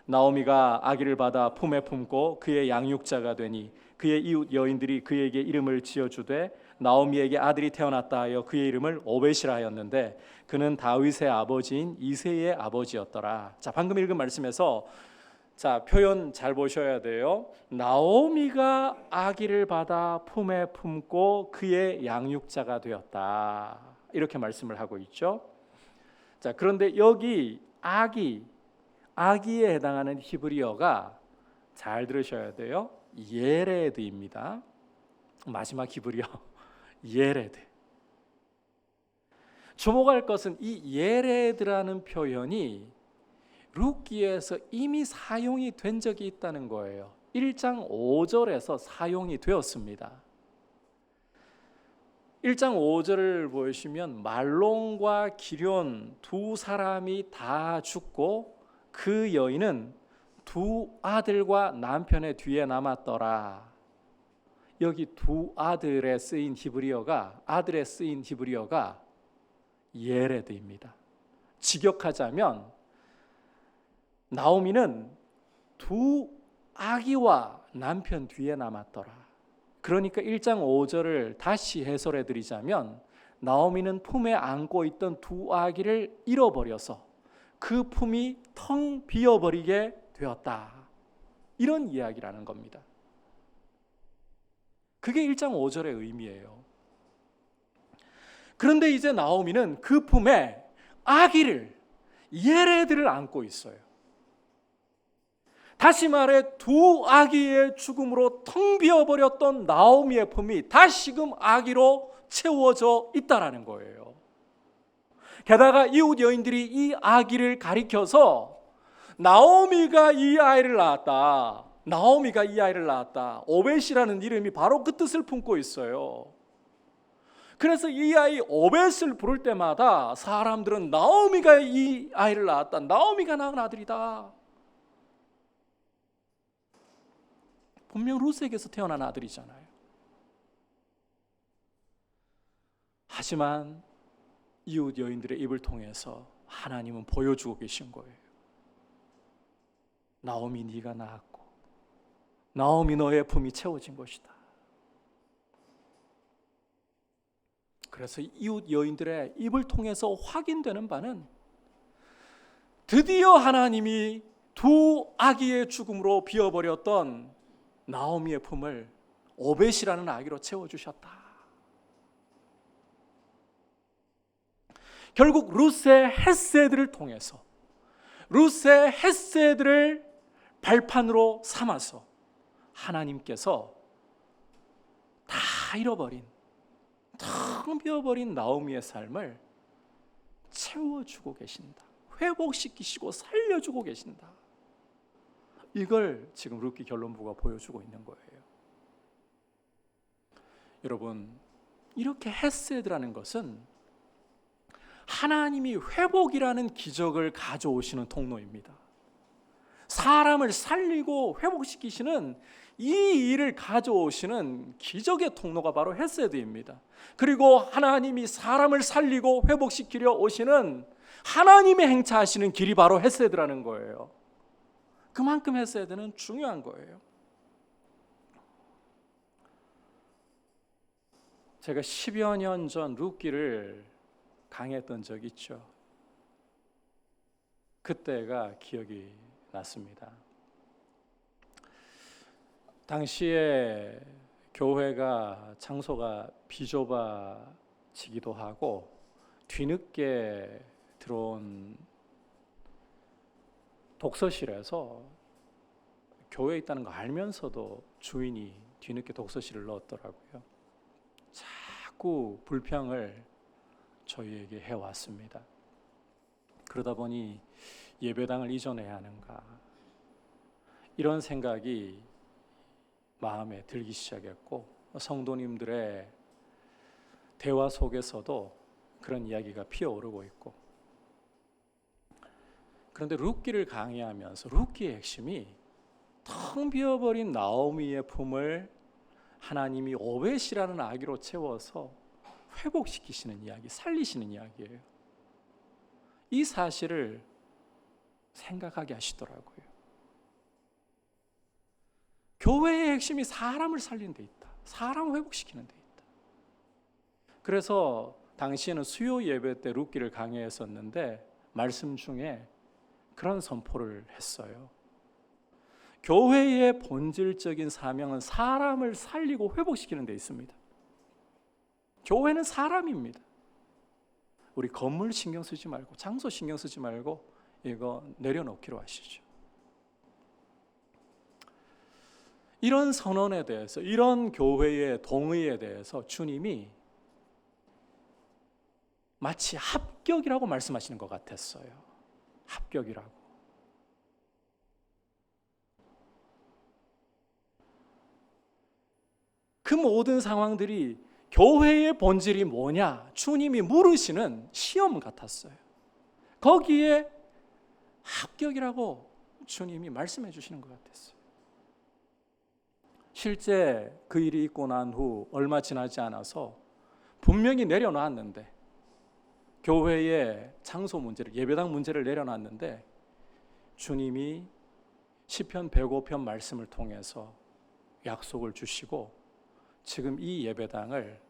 나오미가 아기를 받아 품에 품고 그의 양육자가 되니 그의 이웃 여인들이 그에게 이름을 지어주되 나오미에게 아들이 태어났다 하여 그의 이름을 오벳이라 하였는데 그는 다윗의 아버지인 이새의 아버지였더라. 자, 방금 읽은 말씀에서 자, 표현 잘 보셔야 돼요. 나오미가 아기를 받아 품에 품고 그의 양육자가 되었다, 이렇게 말씀을 하고 있죠. 자, 그런데 여기 아기에 해당하는 히브리어가 잘 들으셔야 돼요. 예레드입니다. 마지막 히브리어 예레드. 주목할 것은 이 예레드라는 표현이 룻기에서 이미 사용이 된 적이 있다는 거예요. 1장 5절에서 사용이 되었습니다. 1장 5절을 보시면 말론과 기럨 두 사람이 다 죽고 그 여인은 2 아들과 남편의 뒤에 남았더라. 여기 2 아들에 쓰인 히브리어가 예레드입니다. 직역하자면 나오미는 2 아기와 남편 뒤에 남았더라. 그러니까 1장 5절을 다시 해설해 드리자면 나오미는 품에 안고 있던 2 아기를 잃어버려서 그 품이 텅 비어버리게 되었다, 이런 이야기라는 겁니다. 그게 1장 5절의 의미예요. 그런데 이제 나오미는 그 품에 아기를, 예레드를 안고 있어요. 다시 말해 2 아기의 죽음으로 텅 비어버렸던 나오미의 품이 다시금 아기로 채워져 있다라는 거예요. 게다가 이웃 여인들이 이 아기를 가리켜서 나오미가 이 아이를 낳았다, 오벳이라는 이름이 바로 그 뜻을 품고 있어요. 그래서 이 아이 오벳을 부를 때마다 사람들은 나오미가 이 아이를 낳았다, 나오미가 낳은 아들이다. 분명 룻에게서 태어난 아들이잖아요. 하지만 이웃 여인들의 입을 통해서 하나님은 보여주고 계신 거예요. 나오미, 네가 낳았고 나오미, 너의 품이 채워진 것이다. 그래서 이웃 여인들의 입을 통해서 확인되는 바는 드디어 하나님이 두 아기의 죽음으로 비어버렸던 나오미의 품을 오벳이라는 아기로 채워주셨다. 결국 룻의 헤세드를 통해서 룻의 헤세드를 발판으로 삼아서 하나님께서 다 잃어버린, 텅 비어버린 나오미의 삶을 채워주고 계신다. 회복시키시고 살려주고 계신다. 이걸 지금 룻기 결론부가 보여주고 있는 거예요. 여러분, 이렇게 헤세드라는 것은 하나님이 회복이라는 기적을 가져오시는 통로입니다. 사람을 살리고 회복시키시는 이 일을 가져오시는 기적의 통로가 바로 헤세드입니다. 그리고 하나님이 사람을 살리고 회복시키려 오시는 하나님의 행차하시는 길이 바로 헤세드라는 거예요. 그만큼 헤세드는 중요한 거예요. 제가 10여 년 전 룻기를 강의했던 적이 있죠. 그때가 기억이 났습니다. 당시에 교회가 장소가 비좁아지기도 하고 뒤늦게 들어온 독서실에서 교회에 있다는 거 알면서도 주인이 뒤늦게 독서실을 넣었더라고요. 자꾸 불평을 저희에게 해왔습니다. 그러다 보니 예배당을 이전해야 하는가, 이런 생각이 마음에 들기 시작했고, 성도님들의 대화 속에서도 그런 이야기가 피어오르고 있고, 그런데 룻기를 강의하면서 룻기의 핵심이 텅 비어버린 나오미의 품을 하나님이 오벳이라는 아기로 채워서 회복시키시는 이야기, 살리시는 이야기예요. 이 사실을 생각하게 하시더라고요. 교회의 핵심이 사람을 살리는 데 있다. 사람을 회복시키는 데 있다. 그래서 당시에는 수요 예배 때 룻기를 강의했었는데 말씀 중에 그런 선포를 했어요. 교회의 본질적인 사명은 사람을 살리고 회복시키는 데 있습니다. 교회는 사람입니다. 우리 건물 신경 쓰지 말고, 장소 신경 쓰지 말고 이거 내려놓기로 하시죠. 이런 선언에 대해서, 이런 교회의 동의에 대해서 주님이 마치 합격이라고 말씀하시는 것 같았어요. 합격이라고. 그 모든 상황들이 교회의 본질이 뭐냐 주님이 물으시는 시험 같았어요. 거기에 합격이라고 주님이 말씀해 주시는 것 같았어요. 실제 그 일이 있고 난 후 얼마 지나지 않아서 분명히 내려놨는데, 교회의 장소 문제를, 예배당 문제를 내려놨는데 주님이 시편 105편 말씀을 통해서 약속을 주시고 지금 이 예배당을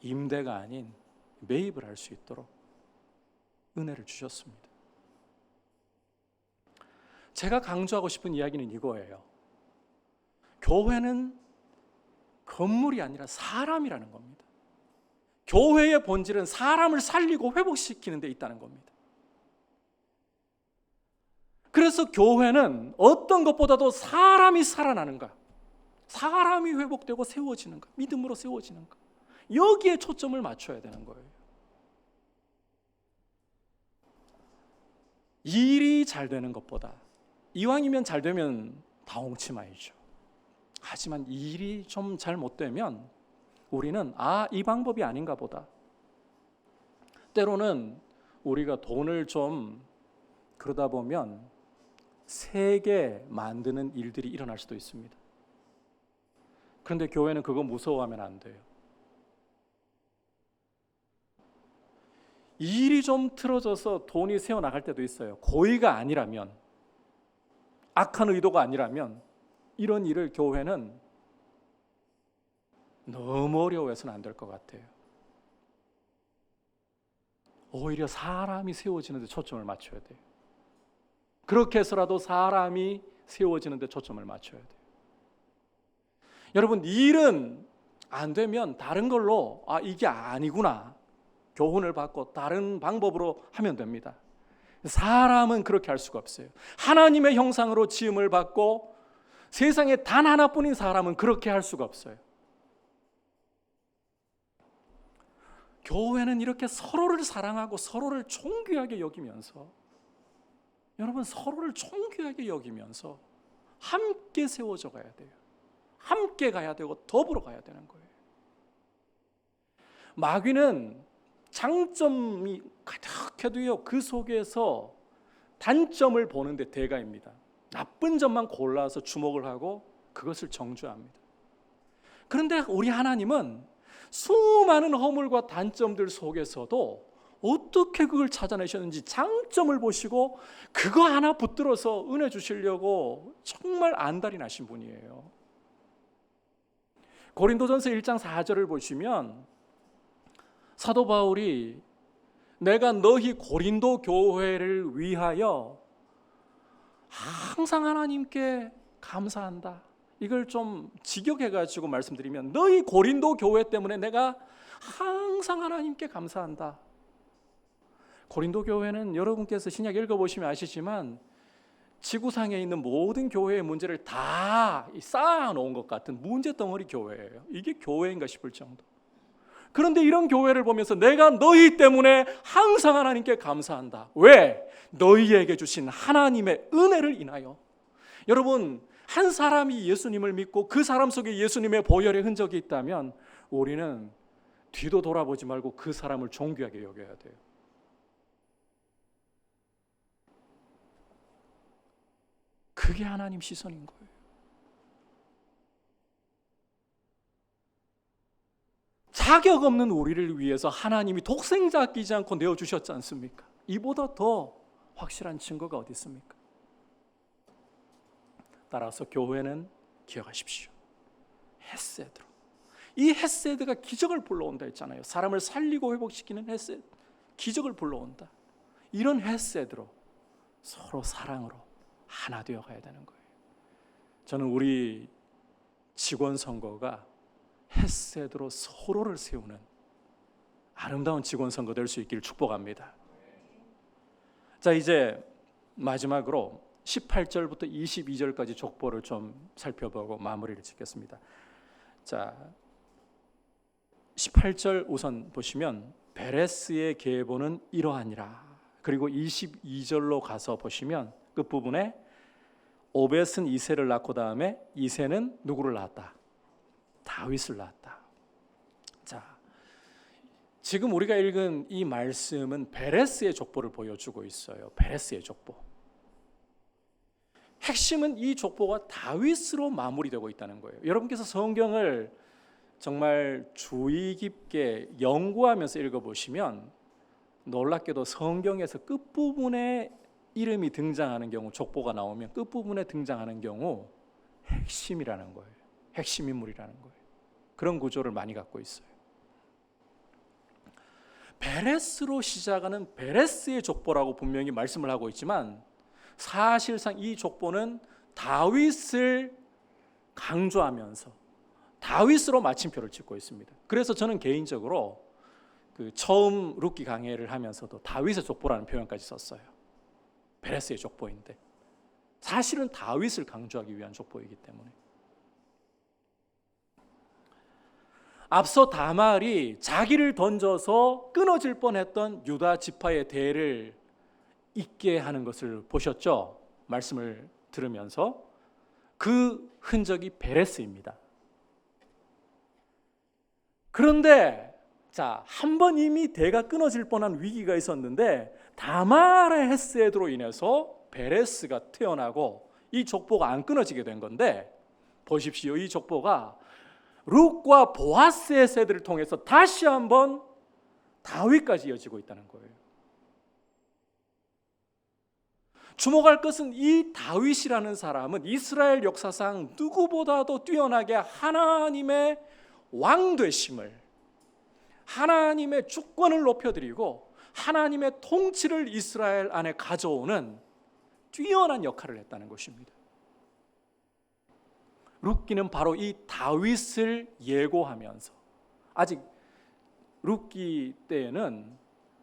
임대가 아닌 매입을 할 수 있도록 은혜를 주셨습니다. 제가 강조하고 싶은 이야기는 이거예요. 교회는 건물이 아니라 사람이라는 겁니다. 교회의 본질은 사람을 살리고 회복시키는 데 있다는 겁니다. 그래서 교회는 어떤 것보다도 사람이 살아나는가, 사람이 회복되고 세워지는가, 믿음으로 세워지는가, 여기에 초점을 맞춰야 되는 거예요. 일이 잘 되는 것보다, 이왕이면 잘 되면 다홍치마이죠. 하지만 일이 좀 잘 못 되면 우리는 이 방법이 아닌가 보다. 때로는 우리가 돈을 좀 그러다 보면 세게 만드는 일들이 일어날 수도 있습니다. 그런데 교회는 그거 무서워하면 안 돼요. 일이 좀 틀어져서 돈이 새어나갈 때도 있어요. 고의가 아니라면, 악한 의도가 아니라면 이런 일을 교회는 너무 어려워해서는 안 될 것 같아요. 오히려 사람이 세워지는 데 초점을 맞춰야 돼요. 그렇게 해서라도 사람이 세워지는 데 초점을 맞춰야 돼요. 여러분, 일은 안 되면 다른 걸로 이게 아니구나 교훈을 받고 다른 방법으로 하면 됩니다. 사람은 그렇게 할 수가 없어요. 하나님의 형상으로 지음을 받고 세상에 단 하나뿐인 사람은 그렇게 할 수가 없어요. 교회는 이렇게 서로를 사랑하고 서로를 존귀하게 여기면서, 여러분, 서로를 존귀하게 여기면서 함께 세워져 가야 돼요. 함께 가야 되고 더불어 가야 되는 거예요. 마귀는 장점이 가득해도요, 그 속에서 단점을 보는데 대가입니다. 나쁜 점만 골라서 주목을 하고 그것을 정죄합니다. 그런데 우리 하나님은 수많은 허물과 단점들 속에서도 어떻게 그걸 찾아내셨는지 장점을 보시고 그거 하나 붙들어서 은혜 주시려고 정말 안달이 나신 분이에요. 고린도전서 1장 4절을 보시면 사도 바울이 내가 너희 고린도 교회를 위하여 항상 하나님께 감사한다. 이걸 좀 직역해가지고 말씀드리면 너희 고린도 교회 때문에 내가 항상 하나님께 감사한다. 고린도 교회는 여러분께서 신약 읽어보시면 아시지만 지구상에 있는 모든 교회의 문제를 다 쌓아놓은 것 같은 문제 덩어리 교회예요. 이게 교회인가 싶을 정도. 그런데 이런 교회를 보면서 내가 너희 때문에 항상 하나님께 감사한다. 왜? 너희에게 주신 하나님의 은혜를 인하여. 여러분, 한 사람이 예수님을 믿고 그 사람 속에 예수님의 보혈의 흔적이 있다면 우리는 뒤도 돌아보지 말고 그 사람을 존귀하게 여겨야 돼요. 그게 하나님 시선인 거예요. 자격 없는 우리를 위해서 하나님이 독생자 아끼지 않고 내어주셨지 않습니까? 이보다 더 확실한 증거가 어디 있습니까? 따라서 교회는 기억하십시오. 헤세드로. 이 헤세드가 기적을 불러온다 했잖아요. 사람을 살리고 회복시키는 헤세드, 기적을 불러온다. 이런 헤세드로 서로 사랑으로 하나 되어 가야 되는 거예요. 저는 우리 직원 선거가 헤세드로 서로를 세우는 아름다운 직원 선거 될 수 있기를 축복합니다. 자, 이제 마지막으로 18절부터 22절까지 족보를 좀 살펴보고 마무리를 짓겠습니다. 자, 18절 우선 보시면 베레스의 계보는 이러하니라. 그리고 22절로 가서 보시면 끝부분에 오벳은 이새를 낳고 다음에 이새는 누구를 낳았다? 다윗을 낳았다. 자, 지금 우리가 읽은 이 말씀은 베레스의 족보를 보여주고 있어요. 베레스의 족보. 핵심은 이 족보가 다윗으로 마무리되고 있다는 거예요. 여러분께서 성경을 정말 주의 깊게 연구하면서 읽어보시면 놀랍게도 성경에서 끝부분에 이름이 등장하는 경우, 족보가 나오면 끝부분에 등장하는 경우 핵심이라는 거예요. 핵심 인물이라는 거예요. 그런 구조를 많이 갖고 있어요. 베레스로 시작하는 베레스의 족보라고 분명히 말씀을 하고 있지만 사실상 이 족보는 다윗을 강조하면서 다윗으로 마침표를 찍고 있습니다. 그래서 저는 개인적으로 그 처음 룻기 강해를 하면서도 다윗의 족보라는 표현까지 썼어요. 베레스의 족보인데 사실은 다윗을 강조하기 위한 족보이기 때문에. 앞서 다말이 자기를 던져서 끊어질 뻔했던 유다 지파의 대를 잇게 하는 것을 보셨죠? 말씀을 들으면서 그 흔적이 베레스입니다. 그런데 자, 한 번 이미 대가 끊어질 뻔한 위기가 있었는데 다말의 헤세드로 인해서 베레스가 태어나고 이 족보가 안 끊어지게 된 건데 보십시오. 이 족보가 룻과 보아스의 세대를 통해서 다시 한번 다윗까지 이어지고 있다는 거예요. 주목할 것은 이 다윗이라는 사람은 이스라엘 역사상 누구보다도 뛰어나게 하나님의 왕 되심을, 하나님의 주권을 높여드리고 하나님의 통치를 이스라엘 안에 가져오는 뛰어난 역할을 했다는 것입니다. 룻기는 바로 이 다윗을 예고하면서, 아직 룻기 때에는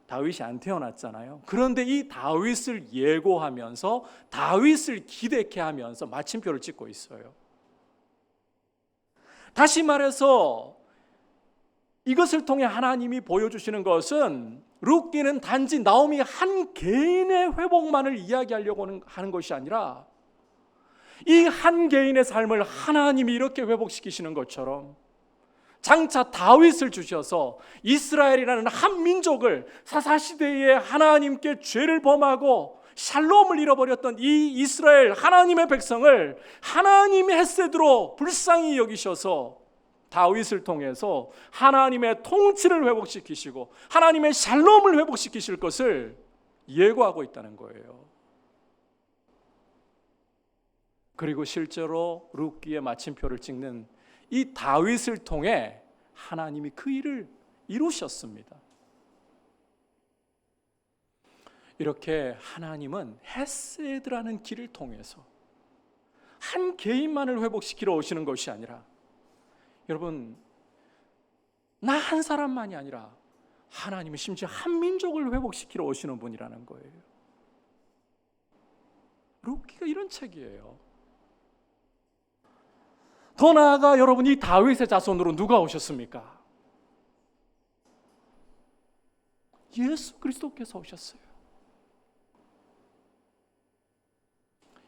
다윗이 안 태어났잖아요. 그런데 이 다윗을 예고하면서 다윗을 기대케 하면서 마침표를 찍고 있어요. 다시 말해서 이것을 통해 하나님이 보여주시는 것은 룻기는 단지 나오미 한 개인의 회복만을 이야기하려고 하는 것이 아니라 이 한 개인의 삶을 하나님이 이렇게 회복시키시는 것처럼 장차 다윗을 주셔서 이스라엘이라는 한 민족을 사사시대에 하나님께 죄를 범하고 샬롬을 잃어버렸던 이 이스라엘 하나님의 백성을 하나님의 헤세드로 불쌍히 여기셔서 다윗을 통해서 하나님의 통치를 회복시키시고 하나님의 샬롬을 회복시키실 것을 예고하고 있다는 거예요. 그리고 실제로 룻기의 마침표를 찍는 이 다윗을 통해 하나님이 그 일을 이루셨습니다. 이렇게 하나님은 헤세드라는 길을 통해서 한 개인만을 회복시키러 오시는 것이 아니라, 여러분, 나 한 사람만이 아니라 하나님은 심지어 한 민족을 회복시키러 오시는 분이라는 거예요. 룻기가 이런 책이에요. 더 나아가 여러분, 이 다윗의 자손으로 누가 오셨습니까? 예수 그리스도께서 오셨어요.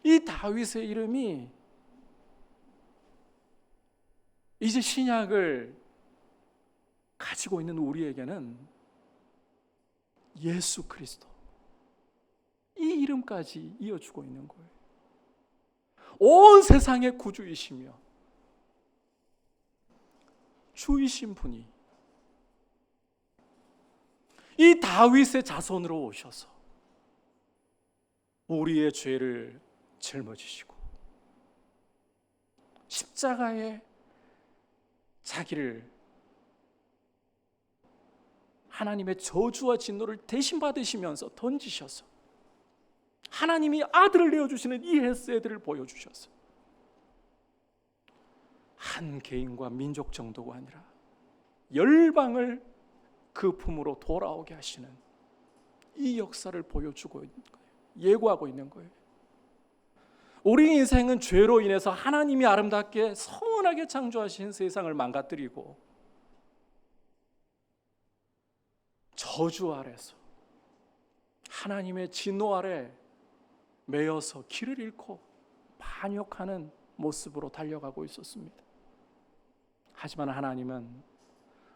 이 다윗의 이름이 이제 신약을 가지고 있는 우리에게는 예수 그리스도, 이 이름까지 이어주고 있는 거예요. 온 세상의 구주이시며 주이신 분이 이 다윗의 자손으로 오셔서 우리의 죄를 짊어지시고 십자가에 자기를 하나님의 저주와 진노를 대신 받으시면서 던지셔서 하나님이 아들을 내어주시는 이 헤세드를 보여주셔서 한 개인과 민족 정도가 아니라 열방을 그 품으로 돌아오게 하시는 이 역사를 보여주고 있는 거예요. 예고하고 있는 거예요. 우리 인생은 죄로 인해서 하나님이 아름답게 선하게 창조하신 세상을 망가뜨리고 저주 아래서 하나님의 진노 아래 매여서 길을 잃고 반역하는 모습으로 달려가고 있었습니다. 하지만 하나님은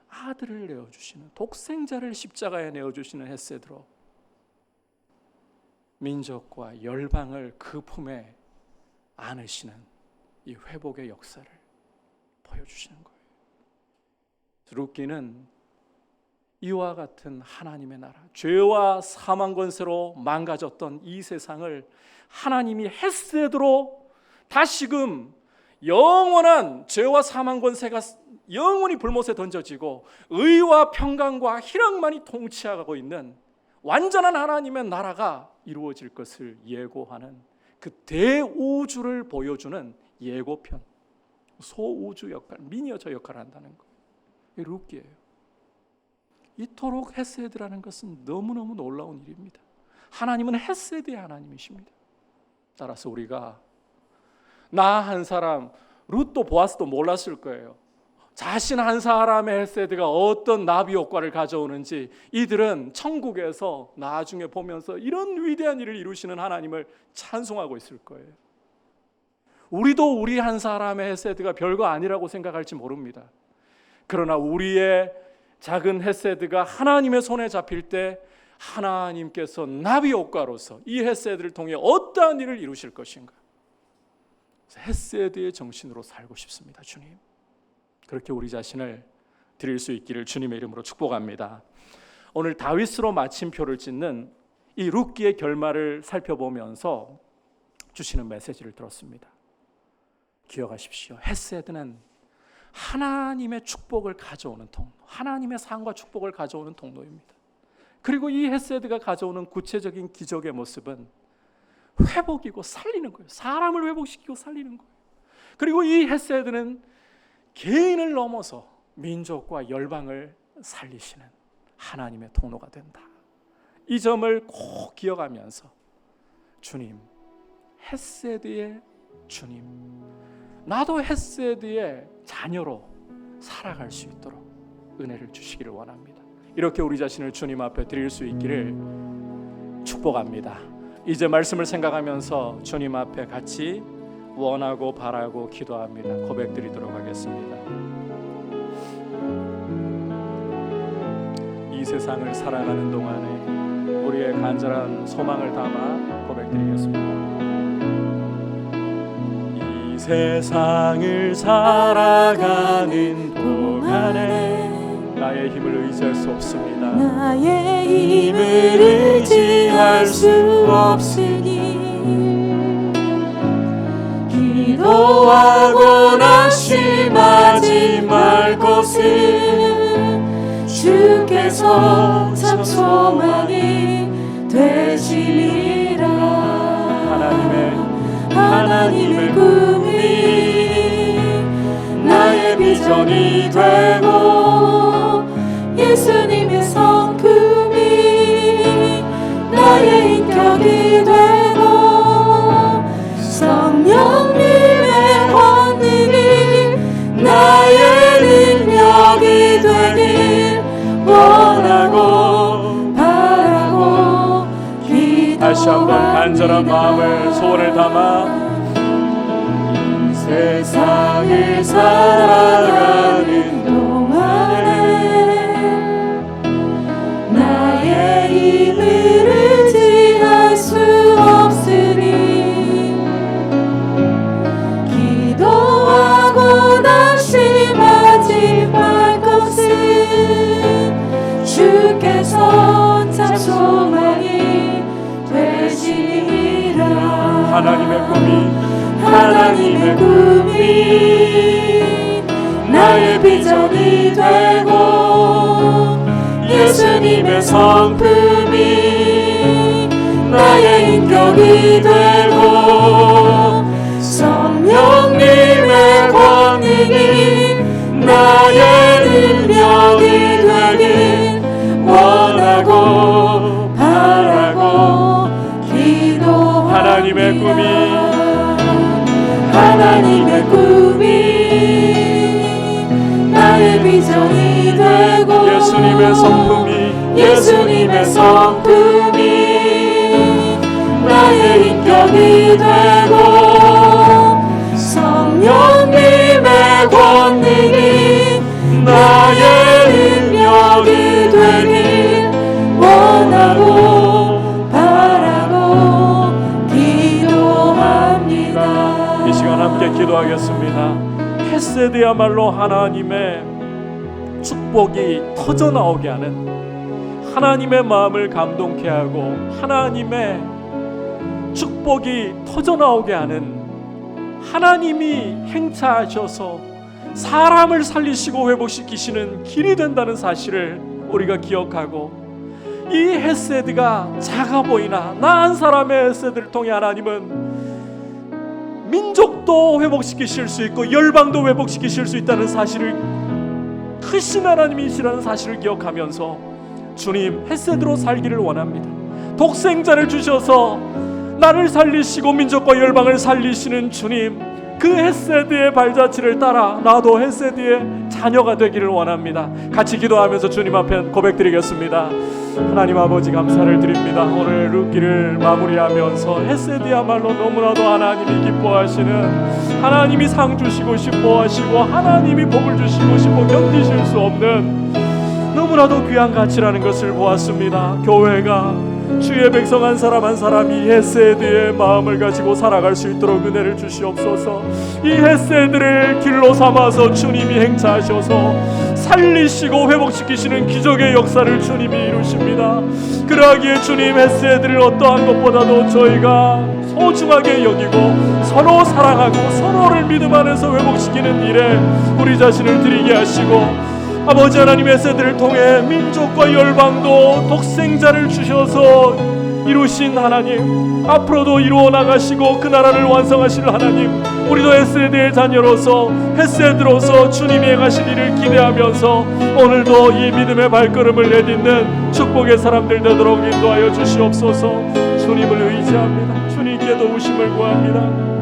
아들을 내어주시는, 독생자를 십자가에 내어주시는 헤세드로 민족과 열방을 그 품에 안으시는 이 회복의 역사를 보여주시는 거예요. 룻기는 이와 같은 하나님의 나라, 죄와 사망 권세로 망가졌던 이 세상을 하나님이 헤세드로 다시금 영원한 죄와 사망 권세가 영원히 불못에 던져지고 의와 평강과 희락만이 통치하고 있는 완전한 하나님의 나라가 이루어질 것을 예고하는 그 대우주를 보여주는 예고편, 소우주 역할, 미니어처 역할을 한다는 거예요. 이 룻기예요. 이토록 헤세드라는 것은 너무너무 놀라운 일입니다. 하나님은 헤세드의 하나님이십니다. 따라서 우리가 나 한 사람, 룻도 보아스도 몰랐을 거예요. 자신 한 사람의 헤세드가 어떤 나비 효과를 가져오는지 이들은 천국에서 나중에 보면서 이런 위대한 일을 이루시는 하나님을 찬송하고 있을 거예요. 우리도 우리 한 사람의 헤세드가 별거 아니라고 생각할지 모릅니다. 그러나 우리의 작은 헤세드가 하나님의 손에 잡힐 때 하나님께서 나비 효과로서 이 헤세드를 통해 어떠한 일을 이루실 것인가. 헤세드의 정신으로 살고 싶습니다. 주님, 그렇게 우리 자신을 드릴 수 있기를 주님의 이름으로 축복합니다. 오늘 다윗으로 마침표를 짓는 이 룻기의 결말을 살펴보면서 주시는 메시지를 들었습니다. 기억하십시오. 헤세드는 하나님의 축복을 가져오는 통로, 하나님의 상과 축복을 가져오는 통로입니다. 그리고 이 헤세드가 가져오는 구체적인 기적의 모습은 회복이고 살리는 거예요. 사람을 회복시키고 살리는 거예요. 그리고 이 헤세드는 개인을 넘어서 민족과 열방을 살리시는 하나님의 통로가 된다. 이 점을 꼭 기억하면서 주님, 헤세드의 주님, 나도 헤세드의 자녀로 살아갈 수 있도록 은혜를 주시기를 원합니다. 이렇게 우리 자신을 주님 앞에 드릴 수 있기를 축복합니다. 이제 말씀을 생각하면서 주님 앞에 같이 원하고 바라고 기도합니다. 고백드리도록 하겠습니다. 이 세상을 살아가는 동안에 우리의 간절한 소망을 담아 고백드리겠습니다. 이 세상을 살아가는 동안에 나의 힘을 의지할 수 없습니다. 나의 힘을 의지할 수 없으니 기도하고 낙심하지 말 것은 주께서 참 소망이 되시리라. 하나님의 꿈이 나의 비전이 되고 예수님의 성품이 나의 인격이 되고 성령님의 권능이 나의 능력이 되길 원하고 바라고 기도합니다. 다시 한번 간절한 마음을 소원을 담아 이 세상을 살아가는 동안에 나의 힘을 의지할 수 없으니 기도하고 낙심하지 말 것은 주께서 참 소망이 되시리라. 하나님의 꿈이 나의 비전이 되고 예수님의 성품이 나의 인격이 되고 성령님의 권능이 나의 능력이 되길 원하고 바라고 기도합니다. 하나님의 꿈이 나의 비전이 되고 예수님의 성품이 나의 인격이 되고 성령님의 권능이 나의 능력이 되길 원하고 바라고 기도합니다. 이 시간 함께 기도하겠습니다. 헤세드야말로 하나님의 축복이 터져나오게 하는, 하나님의 마음을 감동케 하고 하나님의 축복이 터져나오게 하는, 하나님이 행차하셔서 사람을 살리시고 회복시키시는 길이 된다는 사실을 우리가 기억하고, 이 헤세드가 작아 보이나 나 한 사람의 헤세드를 통해 하나님은 민족도 회복시키실 수 있고 열방도 회복시키실 수 있다는 사실을, 크신 하나님이시라는 사실을 기억하면서 주님, 헤세드로 살기를 원합니다. 독생자를 주셔서 나를 살리시고 민족과 열방을 살리시는 주님, 그 헤세드의 발자취를 따라 나도 헤세드의 자녀가 되기를 원합니다. 같이 기도하면서 주님 앞에 고백드리겠습니다. 하나님 아버지, 감사를 드립니다. 오늘 룻기를 마무리하면서 헤세드야말로 너무나도 하나님이 기뻐하시는, 하나님이 상 주시고 싶어 하시고 하나님이 복을 주시고 싶어 견디실 수 없는 너무나도 귀한 가치라는 것을 보았습니다. 교회가, 주의 백성 한 사람 한 사람이 헤세드의 마음을 가지고 살아갈 수 있도록 은혜를 주시옵소서. 이 헤세드를 길로 삼아서 주님이 행차하셔서 살리시고 회복시키시는 기적의 역사를 주님이 이루십니다. 그러하기에 주님, 헤세드를 어떠한 것보다도 저희가 소중하게 여기고 서로 사랑하고 서로를 믿음 안에서 회복시키는 일에 우리 자신을 드리게 하시고, 아버지 하나님의 세대를 통해 민족과 열방도 독생자를 주셔서 이루신 하나님, 앞으로도 이루어 나가시고 그 나라를 완성하실 하나님, 우리도 헷세대의 자녀로서 헷세대로서 주님이 행하실 일을 기대하면서 오늘도 이 믿음의 발걸음을 내딛는 축복의 사람들 되도록 인도하여 주시옵소서. 주님을 의지합니다. 주님께 도우심을 구합니다.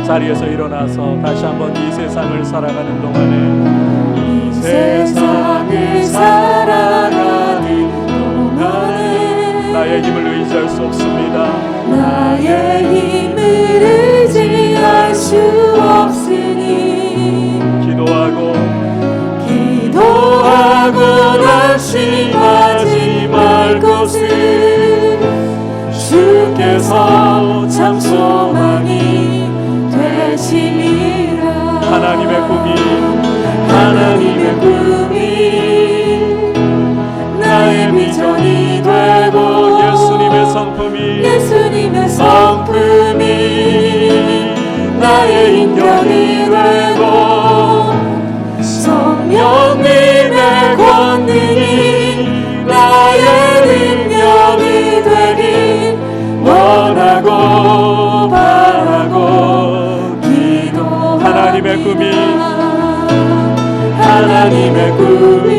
자리에서 일어나서 다시 한번 이 세상을 살아가는 동안에 이 세상을 살아가는 동안에 나의 힘을 의지할 수 없습니다. 나의 힘을 의지할 수 없으니 기도하고 낙심하지 말 것을 주께서 참 소망이 되심이라. 하나님의 꿈이 나의 비전이 되고 예수님의 성품이 나의 인격이 되고 성령님의 권능이 나의 능력이 되길 원하고 바라고 기도합니다. 하나님의 꿈이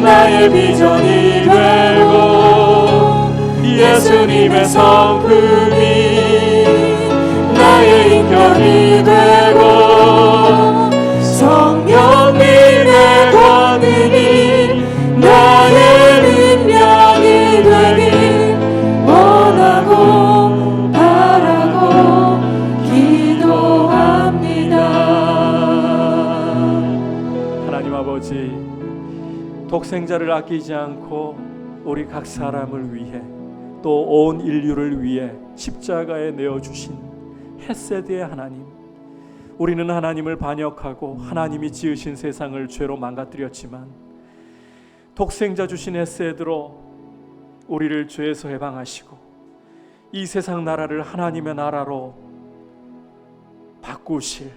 나의 비전이 되고 예수님의 성품이 나의 인격이 되고 성령님의 권능이 나의 능력이 되길 원하고 바라고 기도합니다. 하나님 아버지, 독생자를 아끼지 않고 우리 각 사람을 위해 또 온 인류를 위해 십자가에 내어주신 헷세드의 하나님, 우리는 하나님을 반역하고 하나님이 지으신 세상을 죄로 망가뜨렸지만 독생자 주신 헷세드로 우리를 죄에서 해방하시고 이 세상 나라를 하나님의 나라로 바꾸실,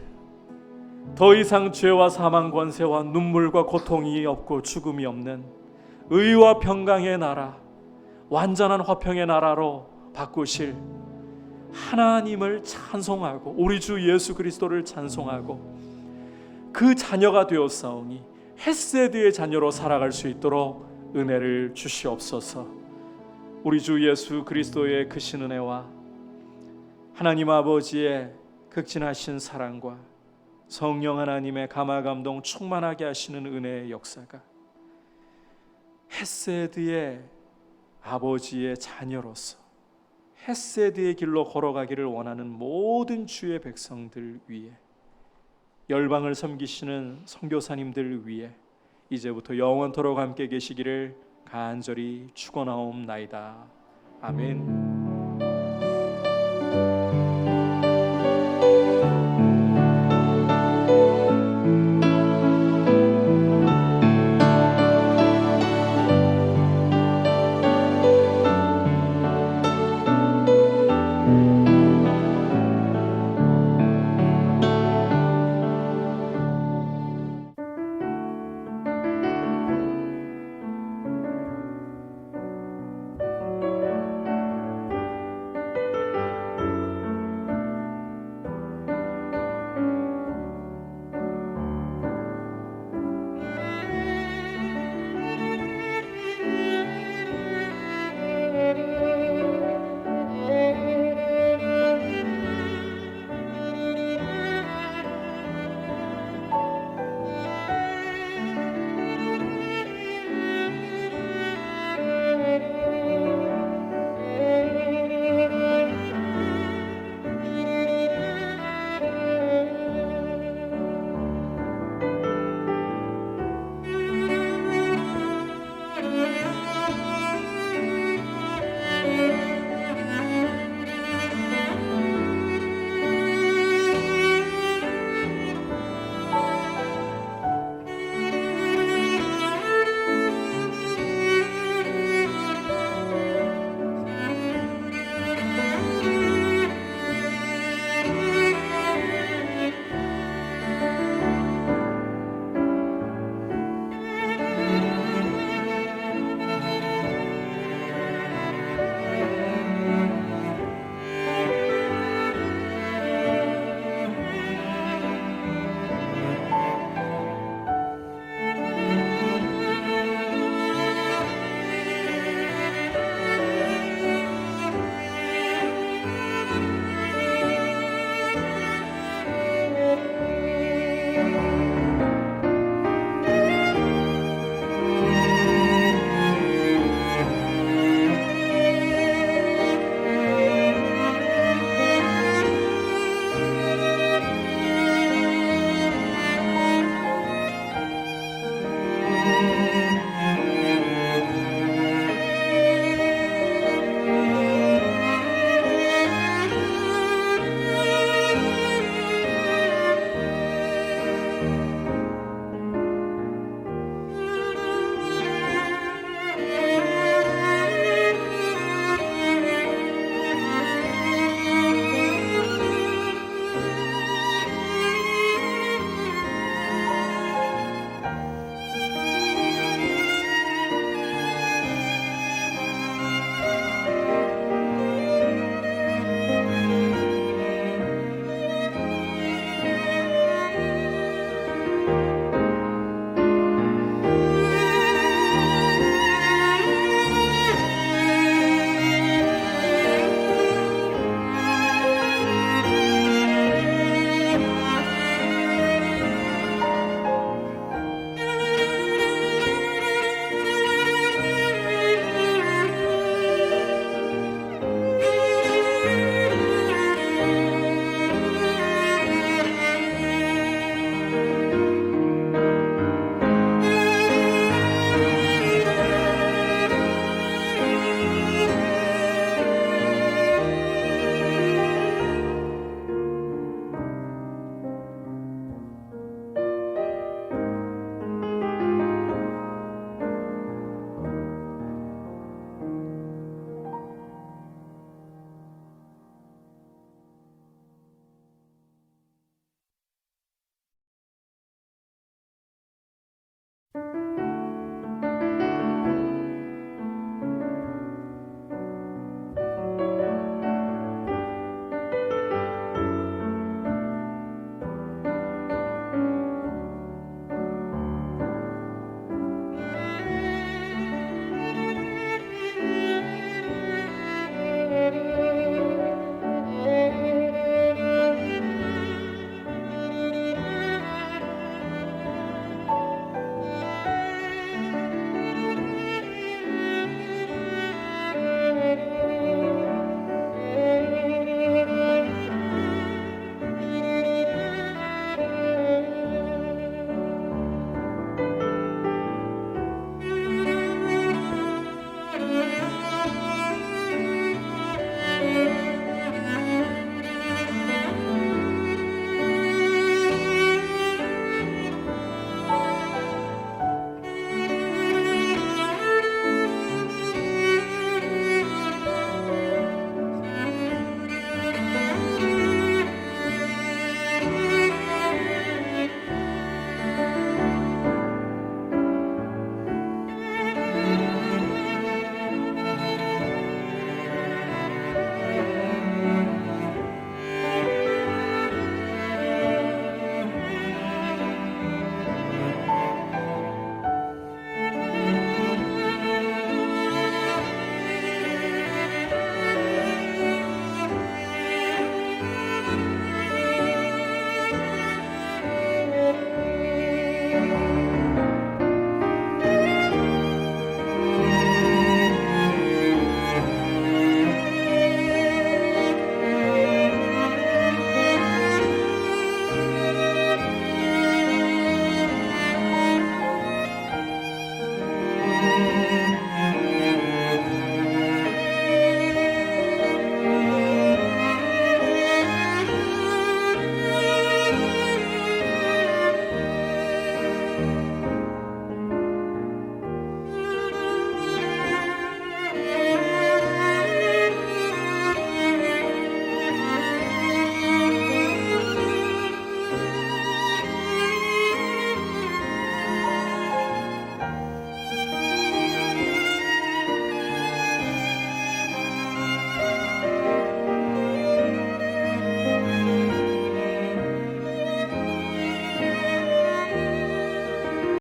더 이상 죄와 사망 권세와 눈물과 고통이 없고 죽음이 없는 의와 평강의 나라, 완전한 화평의 나라로 바꾸실 하나님을 찬송하고 우리 주 예수 그리스도를 찬송하고 그 자녀가 되었사오니 헷세드의 자녀로 살아갈 수 있도록 은혜를 주시옵소서. 우리 주 예수 그리스도의 크신 은혜와 하나님 아버지의 극진하신 사랑과 성령 하나님의 감화감동 충만하게 하시는 은혜의 역사가 헷세드의 아버지의 자녀로서 헷세드의 길로 걸어가기를 원하는 모든 주의 백성들 위에, 열방을 섬기시는 선교사님들 위에 이제부터 영원토록 함께 계시기를 간절히 축원하옵나이다. 아멘.